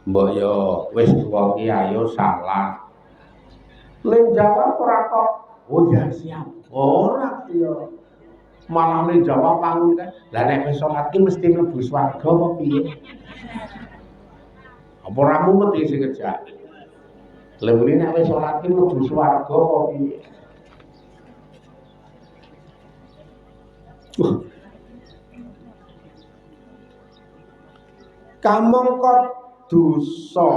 Mbok yo wis tuwa ki ayo salah. Ling jawab ora kok. Oh ya siap. Ora yo. Malah ning jawab pangun kan. Lah nek wis salat ki mesti mlebu swarga apa piye? Apa ora mumet iki sing ngejak. Lha muni nek wis salat ki mlebu swarga apa piye? Kamangka dosa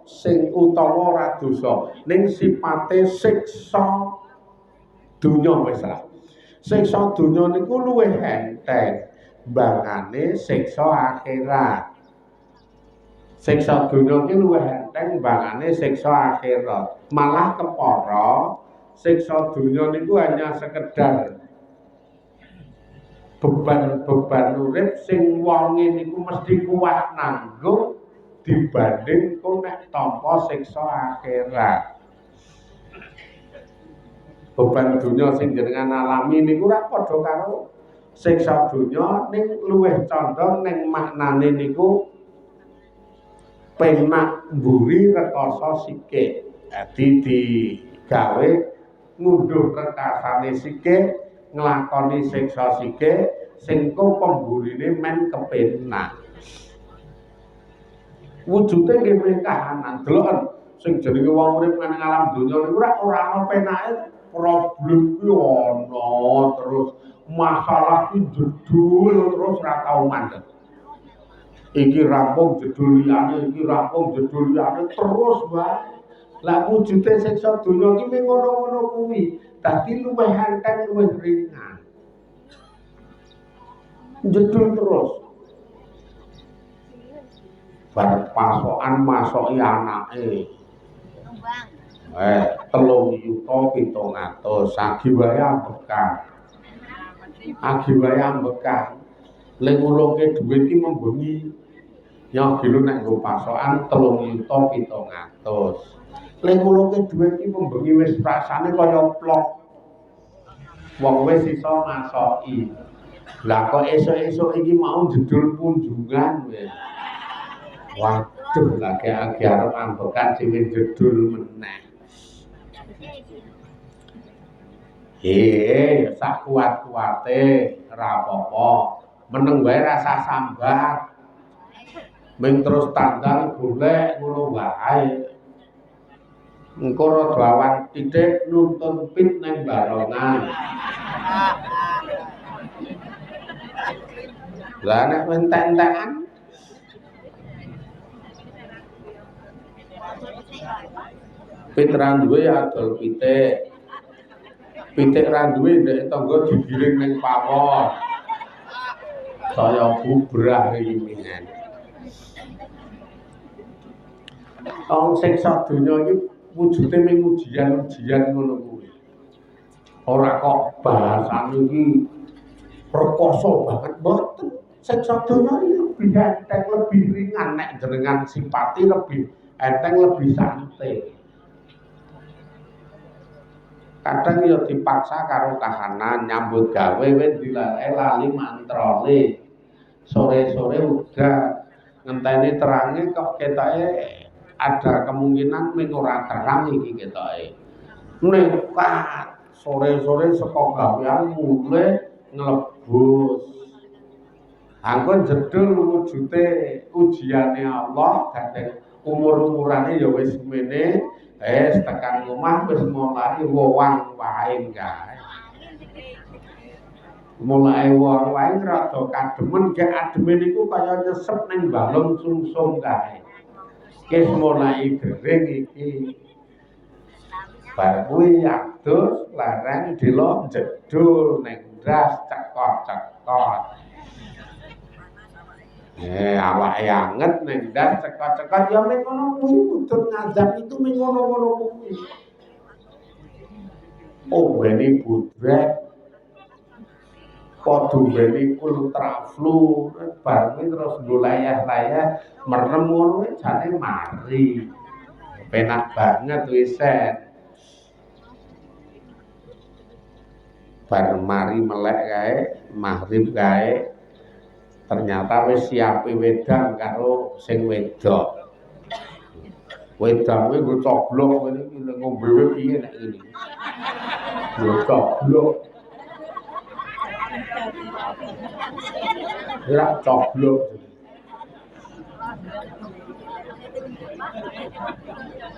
sing utawa ora dosa ning sipate siksa donya wis ra. Siksa donya niku luwih enteng bangane siksa akhirat. Siksa donya ki luwih enteng bangane siksa akhirat. Malah kepara siksa donya niku hanya sekedar beban-beban urip sing wonge niku mesti kuat nanggung dibanding kok nek tampa siksa akhirat. Beban dunya sing jenengan alami niku ora padha karo siksa dunya ning luwih condong ning maknane niku penak mburi rekoso sikik. Dadi digawe ngunduh rekasane sikik, nglakoni siksa sikik sing kok pemburine men kepenak. Wujude nggih kahanan deloken sing jenenge wong urip nang alam donya niku ora ana penake, problem ki ana terus masalah ki jedul terus ora tau mandeg. Iki rampung jedul liyane, iki rampung jedul liyane terus wae. Lah wujude siksa donya ki mung ngono-ngono kuwi, dadi luwih enteng luwih ringan. Jedul terus. Bar pasokan masoki anake. 3.700.000 agi wae ambekan. Agi wae ambekan. Ling ngulungke dhuwit ki membengi. Ya gilo nek nggo pasokan 3.700.000. Ling ngulungke dhuwit ki membengi wis rasane kaya plok. Wong wis iso masoki. Lah kok esuk-esuk iki mau jedul kunjungan wis. Waduh, lagi arep ambekan sing jedul meneh. Sak kuat-kuate ora apa-apa. Meneng wae rasa sambat. Ming terus tanggal golek ngono wae. Engko rada awan titik nuntun pit nang barongan. Lah nek entek-entekan pit randuwe adol pitik. Pitik randuwe ndek tangga digiring ning pawon. Saya bubrah iki minen. Wong siksa donya iki wujude mung ujian-ujian ngono kuwi. Ora kok bahasane iki rekoso banget mboten. Siksa donya iki lebih enteng, lebih ringan nek jenengan simpati lebih enteng, lebih santai. Kadang ya dipaksa karo kahanan nyambut gawe wis dilalae lali mantrole. Sore-sore udah ngenteni terange kok ketoke ada kemungkinan ming ora terang iki ketoke. Nekat sore-sore saka gawean mulai nglebus. Angkon jedul wujude ujiane Allah kadang umur-umurane ya wis semene. Tekan omah wis mulai wong wae kae. Mulai wong wae rada kademen gek ademe niku kaya nyesep ning balung sungsum kae. Wis mulai gering iki. Bar kuwi adus larang delok jedul ning ndas cekot-cekot. Awake anget ning ndas cekot-cekot ya mung ngono kuwi udun ngazab itu mung ngono-ngono kuwi. Beni budrek padha beni ultraflu bar kuwi terus golayah-layah merem ngono jane mari. penak banget wiset. Bar mari melek kae, maghrib kae, ternyata wis siapi wedang karo sing wedok. Wedang kuwi nggo coblok ngene iki ngombe piye nek ngene. Nggo coblok. Ora coblok.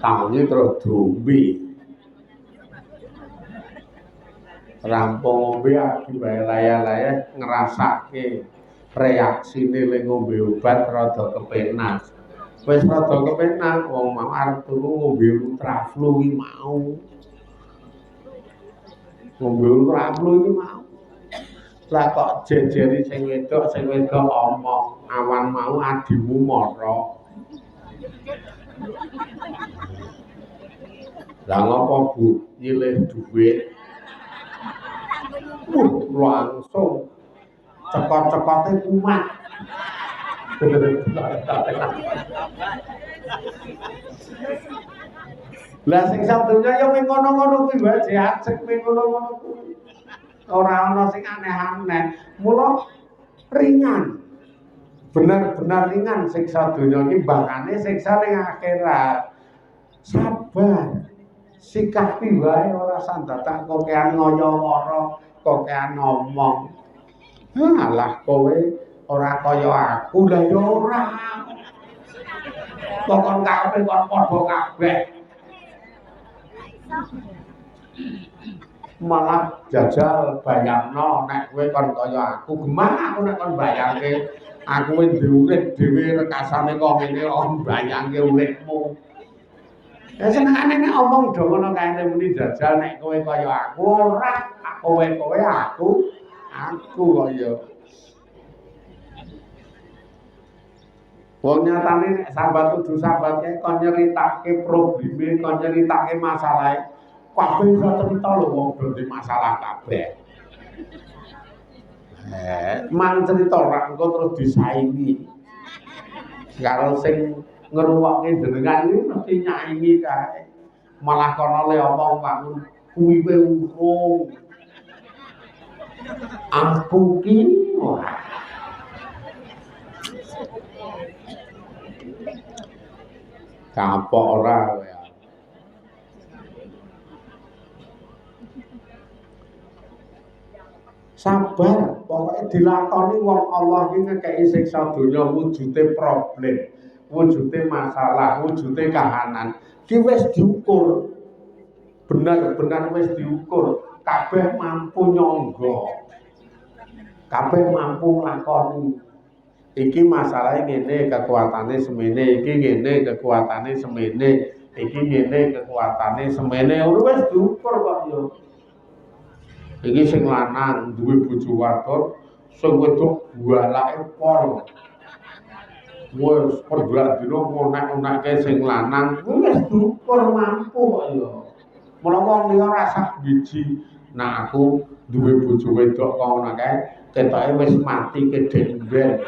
Tangi terus dombe. Rampung ngombe aki bae laya-laya ngrasake reaksine le ngombe obat rada kepenak. Wis rada kepenak wong mau arep turu ngombe ultraflu iki mau. Ngombe ultraflu iki mau. Lah kok jejeri sing wedok omong awan mau adimu mara. Lah ngopo Bu nyilih dhuwit? Langsung cekot-cekote kumat. Lah sing sabdonya ya ming ngono-ngono kuwi wae jajek ming ngono-ngono kuwi. Ora ana sing aneh-aneh. Mula ringan. Benar-benar ringan siksa donya iki bahane siksa ning akhirat. Sabar. Sikapi wae ora sandatak kokean ngoyo-woro, kokean ngomong. Alah kowe ora kaya aku lah ya ora. Kok karepe kok padha kabeh. Malah jajal bayangno nek kowe kon kaya aku, gemah aku nek kon bayangke aku wis urip dhewe rekasane kok ngene on bayangke uripmu. Ya senengane nek omong do ngono kae muni jajal nek kowe kaya aku ora, kowe aku kaya. Wong nyatane nek sambat kudu sambat kae kon nyeritake probleme, kon nyeritake masalahe. Kabeh iso cerita lho wong do di masalah kabeh. Man cerita ora engko terus disaingi. Karo sing ngeruwokke jenengan iki mesti nyaingi kae. Malah kono le omong bangun kuwi we urung. Aku ki ora. Kapok ora kowe. Sabar, pokoknya dilakoni wong Allah iki ngekeki siksa donya wujude problem, wujude masalah, wujude kahanan. Ki wis diukur. Benar-benar wis diukur, kabeh mampu nyangga. Kabeh mampu nglakoni. Iki masalahe ngene, kekuatane semene, iki ngene, kekuatane semene, iki ngene, kekuatane semene. Wis diukur kok yo. Iki sing lanang duwe bojo wadon, sing wedok bualake pol. Wes perbulan dina ngonek-onekke sing lanang, wis diukur mampu kok ya. Mula wong liya rasa biji, nah aku duwe bojo wedok kok ngono kae, ketoke wis mati kedemben.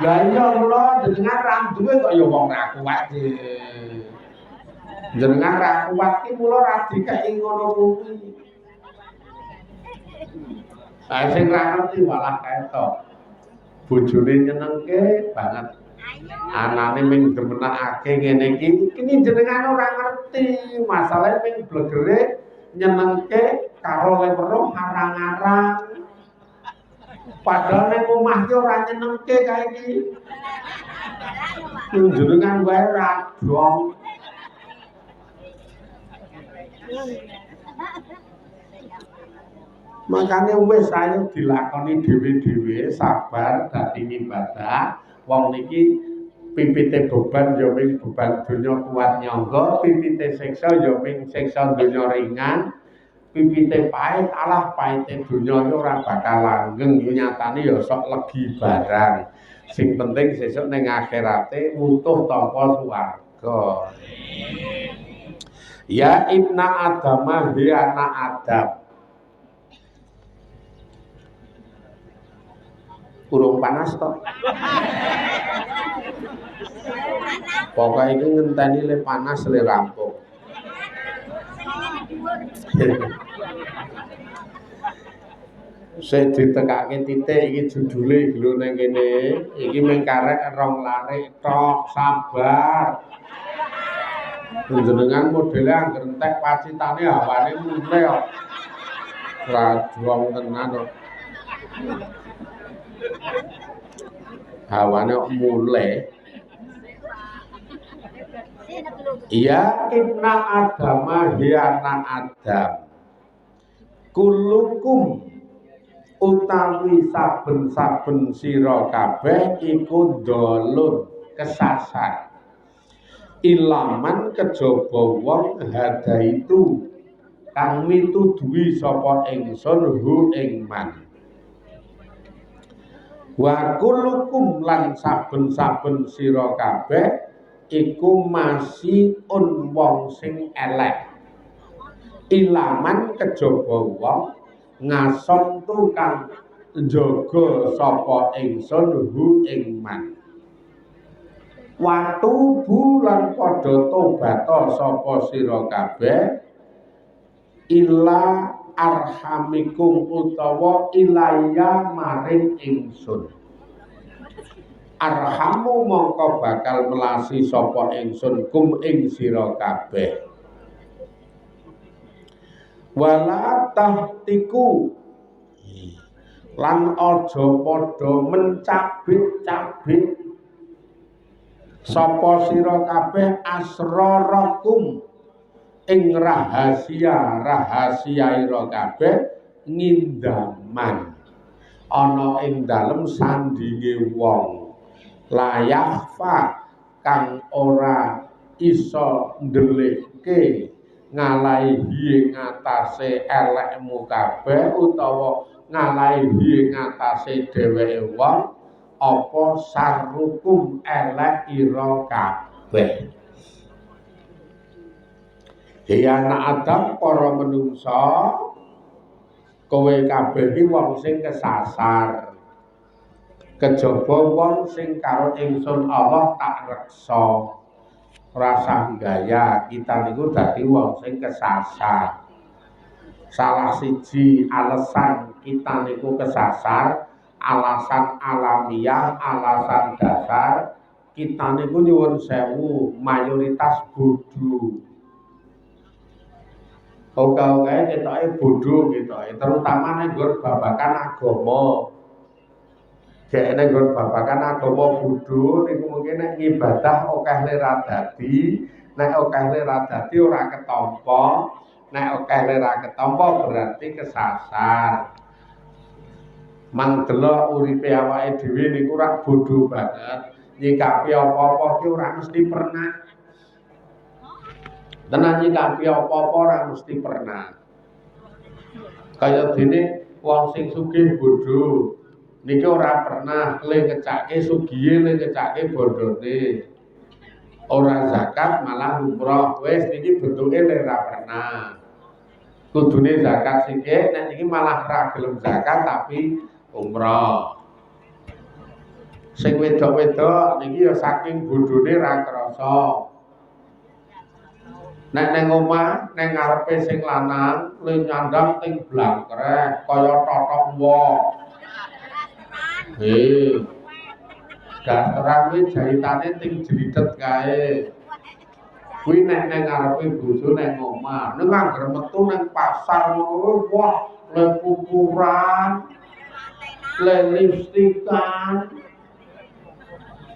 Lah iya mula jenengan ra duwe kok ya wong ra kuat iki. Jenengan ra kuat iki mula ra dikeki ngono kuwi. Sing ra ngerti malah ketok. Bojone nyenengke banget. Anane ming demenakake ngene iki, iki jenengan ora ngerti. Masalahe ming blegere nyenengke karo le weruh arang-arang. Padahal ning omah ki ora nyenengke kae iki. Jenengan wae ra dong. Makanya wis ayo dilakoni dhewe-dhewe, sabar dadi ibadah. Wong niki pipite beban ya ming beban donya kuat nyangga, pipite siksa ya ming siksa donya ringan. Pipite pahit alah pahite donya ora bakal langgeng, yo nyatane ya sok legi barang. Sing penting sesuk ning akhirate utuh tanpa swarga. Ya ibna Adamah, ya anak Adam. Urung panas to. Pokoke iki ngenteni le panas le rampung. Sing ditekake titik iki judule lho nang kene. Iki mung karek rong larik tok, sabar. Jenengan modele angger entek pacitane hawane mulih kok. Ora juang tenan kok. Hawane kok mulih. Ya inna adama hiana adam. Kulukum utawi saben-saben sira kabeh iku dolun kesasar. Ilaman kejaba wong hada itu kang mituduhi sapa ingsun hu ing man. Wa kulukum lan saben-saben sira kabeh iku masiun wong sing elek. Ilaman kejaba wong ngasom tukang njaga sapa ingsun hu ing man. Watu bulan padha tobat sapa sira kabeh ila arhamikum utawa ilaya maring ingsun. Arhamu mongko bakal melasi sapa ingsun kum ing sira kabeh. Wala tahtiku lan aja padha mencabik-cabik sapa sira kabeh asrarakum ing rahasia-rahasiaira kabeh ngindaman ana ing dalem sandinge wong layahfa kang ora iso ndelikke ngalahi ngatasé elekmu kabeh utawa ngalahi ngatasé dheweke wong apa sarrukum elek ira kabeh. Ya anak Adam para menungsa kowe kabeh iki wong sing kesasar. Kejaba wong sing karo ingsun Allah tak reksa. Rasa gaya kita niku dadi wong sing kesasar. Salah siji alasan kita niku kesasar, alasan alamiah, alasan dasar, kita niku nyuwun sewu mayoritas bodho. Oke ketoke bodho ketoke, terutama nek nggon babagan agama. Jek nek nggon babagan agama bodho niku mungkin nek ibadah akeh ora dadi, nek akeh ora dadi ora ketampa, nek akeh ora ketampa berarti kesasar. Mangdelok uripe awake dhewe niku ora bodho banget, nyikapi apa-apa ki ora mesti pernah. Tenan nyikapi apa-apa ora mesti pernah. Kaya dene wong sing sugih bodho niki ora pernah le ngecake sugihe le ngecake bondone. Ora zakat malah umroh. Wis niki bentuke le ora pernah. Kudune zakat sithik, nek niki malah ra gelem zakat tapi umrah. Sing wedok-wedok niki ya saking bodhone ra krasa. Nek nang omah nang ngarepe sing lanang le nyandang ting blangkreh kaya totok wong. Dasteran kuwi jahitane ting jlidet kae. Kuwi nek nang ngarepe bojo nang omah, nek anggere metu nang pasar ngono wah le pupuran le lipstikan.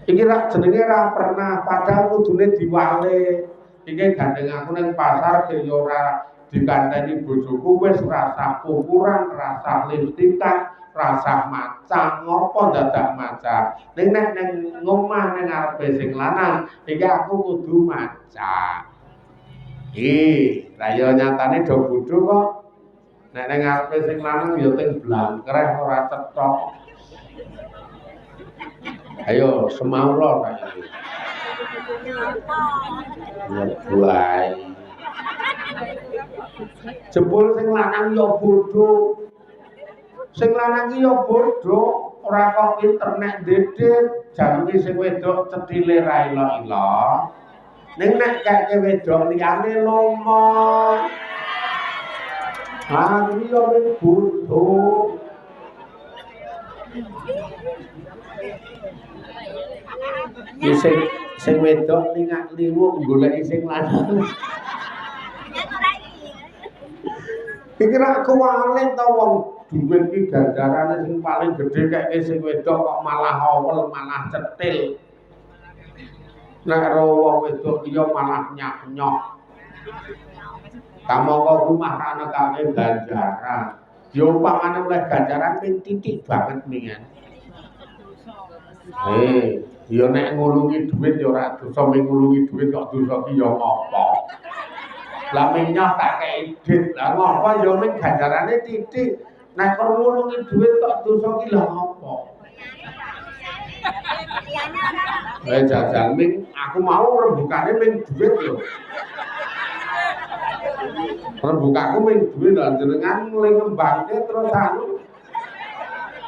Iki ra jenenge ra pernah padahal kudune diwale. Iki gandeng aku nang pasar ke yo ora dikandani bojoku wis rasa pupuran, rasa lipstikan, rasa macam ngopo dadak macam. Ning nek nang ngomah nang ngarepe sing lanang, iki aku kudu macam. Lah yo nyatane do bodho kok. Nek nang ngarepe sing lanang yo ting blangkreh ora cethok. Ayo semaula ta iki. Nyeblai. Jebul sing lanang ya bodho. Sing lanang iki ya bodho. ora kok internet dedet jange sing wedok cethile ra ila-ila ning nek kake wedok liyane lomo aku yo wis butuh sing wedok lingak liwuk goleki sing lanang iki ra kuwalen ta wong duit iki ganjarane sing paling gedhe kaya sing wedok kok malah awel malah cetil nek ro wong wedok liya malah nyah-nyoh kamangka rumah ana kake ganjaran yo umpamane oleh ganjaran ping titik banget mingan yo nek ngulungi duit yo ora dosa ngulungi duit kok dosa ki yo ngopo lah minyak tak kei dit lah ngopo yo ning ganjarane titik nek ngulungi duit kok dosa ki lha ngopo jajal ming aku mau rembukane ming duit lho rembukaku ming duit lho jenengan mulai ngembangke terus anu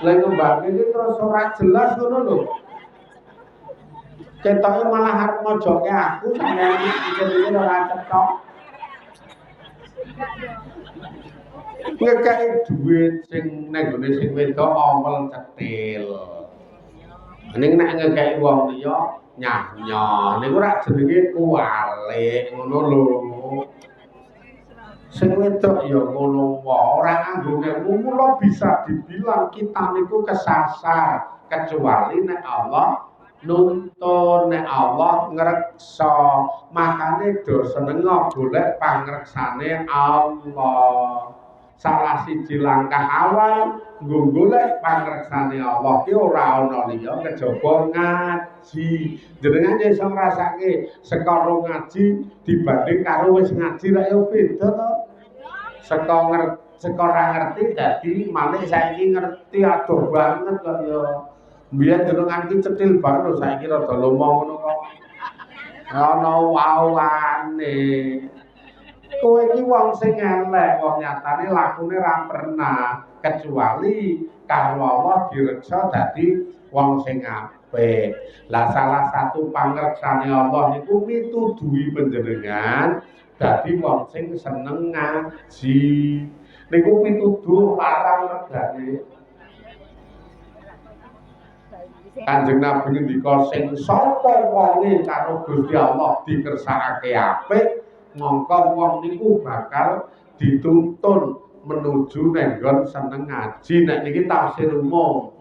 mulai ngembangke iki terus ora jelas ngono lho ketoke malah arep mojoke aku sampeyan iki ora cetok ngekei duit sing nek gone sing wedok omel cetil ning nek ngekei wong liya nyah-nyoh niku ora jenenge kuwalik ngono lho sing wedok ya ngono wae ora nganggo ilmu mula bisa dibilang kita niku kesasar kecuali nek Allah nuntun nek Allah ngreksa makane do seneng golek pangreksane Allah salah siji langkah awal nggo golek pangreksane Allah ki ora ana liya kejaba ngaji jenengan iso ngrasake saka ngaji dibanding karo wis ngaji ra yo beda to saka ora ngerti dadi malih saiki ngerti adoh banget kok yo biyen jenengan ki cetil banget lho saiki rada lomo ngono kok ana wawane kowe iki wong sing elek wong nyatane lakune ra pernah kecuali karo Allah direksa dadi wong sing apik lah salah satu pangreksane Allah niku mituduhi panjenengan dadi wong sing seneng ngaji niku pituduh larang regane Kanjeng Nabi ngendika sing sapa wonge karo Gusti Allah dikersakake apik mongko wong niku bakal dituntun menuju nenggon seneng ngaji nek niki tafsir umum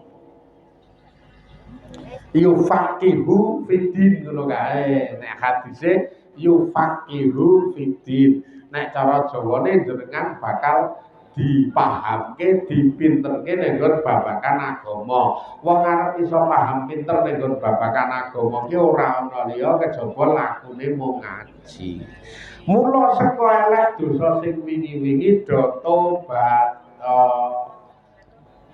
yufaqihu fiddin ngono kae nek hadise yufaqihu fiddin nek cara Jawane jenengan bakal dipahamke dipinterke nenggon babagan agama wong arep iso paham pinter nenggon babagan agama ki ora ana liya kejaba lakune mung ngaji mula saka elek dosa sing wingi-wingi do tobat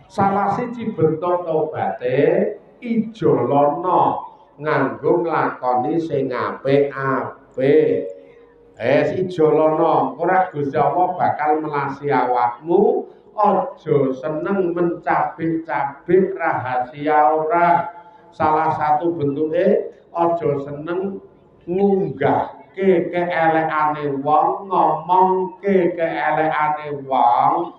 salah siji bentuk tobate ijolana nganggo nglakoni sing apik-apik ijolana ora Gusti Allah bakal melasi awakmu aja seneng mencabik-cabik rahasia orang salah satu bentuke aja seneng ngunggahke keelekane wong ngomongke keelekane wong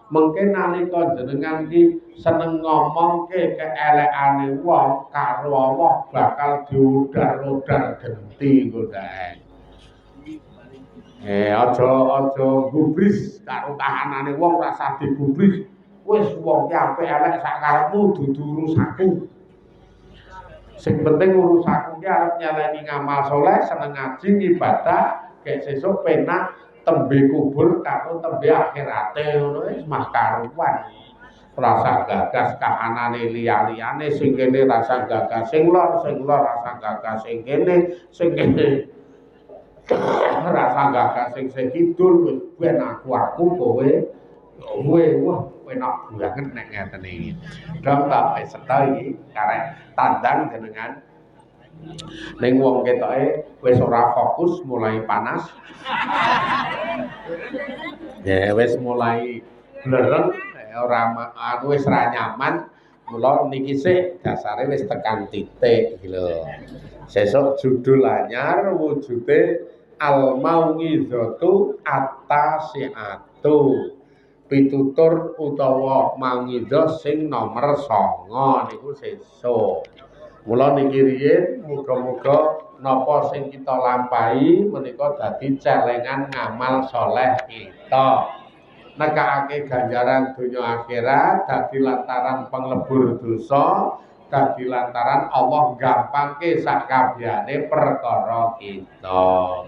mungkin nalika jenengan iki seneng ngomongke keelekane wong karo Allah bakal diudar-udar genti ngono aja gubris karo kahanane wong rasa digubris wis wong ki apik elek sak karepmu dudu urusanku sing penting urusanku ki arep nyeleni ngamal saleh seneng ngaji ibadah gek sesuk penak tembe kubur karo tembe akhirate ngono wis mah karuan rasa gagas kahanane liya-liyane sing kene rasa gagas sing lor rasa gagas sing kene rasa gagas sing kidul wis ben aku kowe wah enak banget nek ngeten iki dong tak setha iki karek tandang jenengan ning wong ketoke wis ora fokus mulai panas ya wis mulai blereng ora wis ra nyaman Mula niki sik dasare wis tekan titik iki lho. Sesuk judul anyar wujude al mau'izatu at-tasi'atu. Pitutur utawa mau'izah sing nomor 9 niku sesuk. Mula niki riyin muga-muga napa sing kita lampahi menika dadi celengan ngamal soleh kita. Nekakake ganjaran donya akhirat dadi lantaran penglebur dosa, dadi lantaran Allah gampangke sakabehane perkara kita.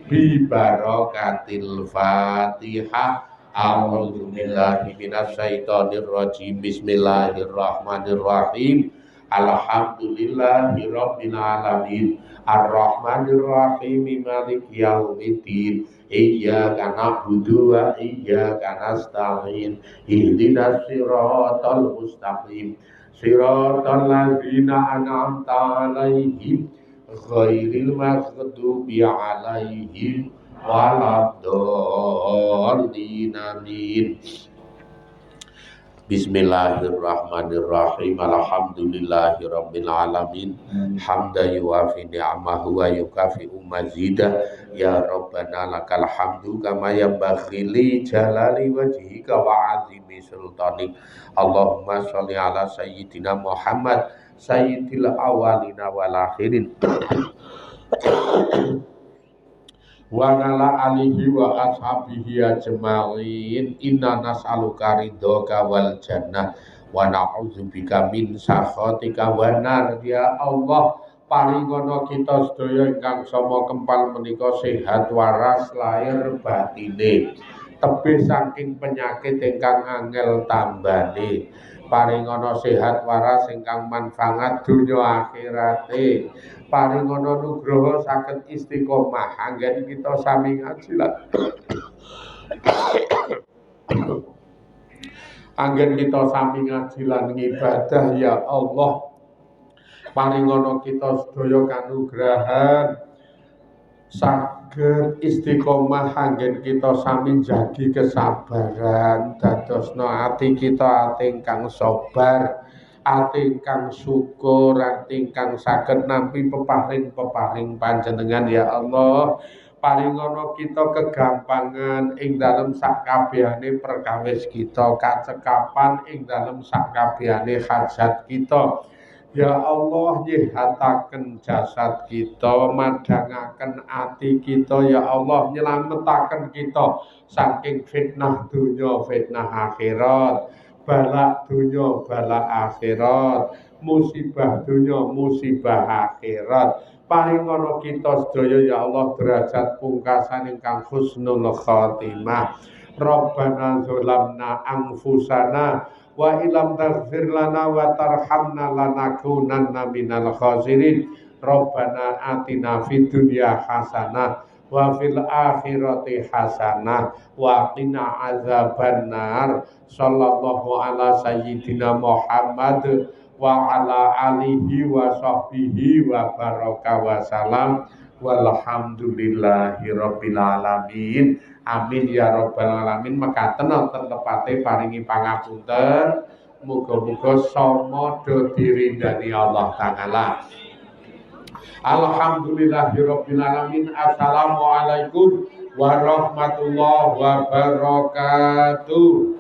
Bi barakatil Fatihah. A'udzu billahi minasyaitonir rajim. Bismillahirrahmanirrahim. Alhamdulillahi rabbil alamin. Ar-Rahmanir Rahim. Maliki yaumiddin. Iyyaka na'budu wa iyyaka nasta'in. Ihdinas siratal mustaqim. Siratal ladzina an'amta 'alaihim ghairil maghdubi 'alaihim waladdallin. Amin. Bismillahirrahmanirrahim. Alhamdulillahirabbil alamin. Hamda yuwafi ni'amahu wa yukafi'u mazidah. Ya Rabbana lakal hamdu kama yanbaghi li jalali wajhika wa 'azimi sultanik. Allahumma sholli ala sayyidina Muhammad sayyidil awwalina wal akhirin. Wa ala alihi wa ashabihi ajma'in. Inna nas'aluka ridhoka wal jannah wa na'udzubika min sakhatika wan nar. Ya Allah, paringono kita sedaya ingkang sama kempal menika sehat waras lahir batine, tebih saking penyakit ingkang angel tambane. Paringono sehat waras ingkang manfaat donya akhirate. Paringono nugroho saged istiqomah anggen kita sami ngaji lan anggen kita sami ngaji lan ngibadah. Ya Allah, paringono kita sedaya kanugrahan saged istiqomah anggen kita sami jagi kesabaran, dadosno ati kita ati ingkang sabar, ati ingkang syukur, ati ingkang saged nampi peparing-peparing panjenengan. Ya Allah, paringono kita kegampangan ing dalem sakabehane perkawis kita, kacekapan ing dalem sakabehane hajat kita. Ya Allah, nyehataken jasad kita, madangaken ati kita. Ya Allah, nyelametaken kita saking fitnah dunya, fitnah akhirat, balak dunya, balak akhirat, musibah dunya, musibah akhirat. Paringono kita sedaya ya Allah derajat pungkasan ingkang husnul khotimah. Rabbana zalamna anfusana wa ilam taghfir lana wa tarhamna lanakunanna minal khasirin. Rabbana atina fid dunya hasanah wa fil akhirati hasanah wa qina azabannar. Sallallahu ala sayyidina Muhammad wa ala alihi wa sahbihi wa baraka wa salam. Walhamdulillahi rabbil alamin. Amin ya rabbal alamin. Mekaten wonten tepate paringi pangapunten. Muga-muga sama do dirindani Allah taala. Alhamdulillahi rabbil alamin. Assalamualaikum warahmatullahi wabarakatuh.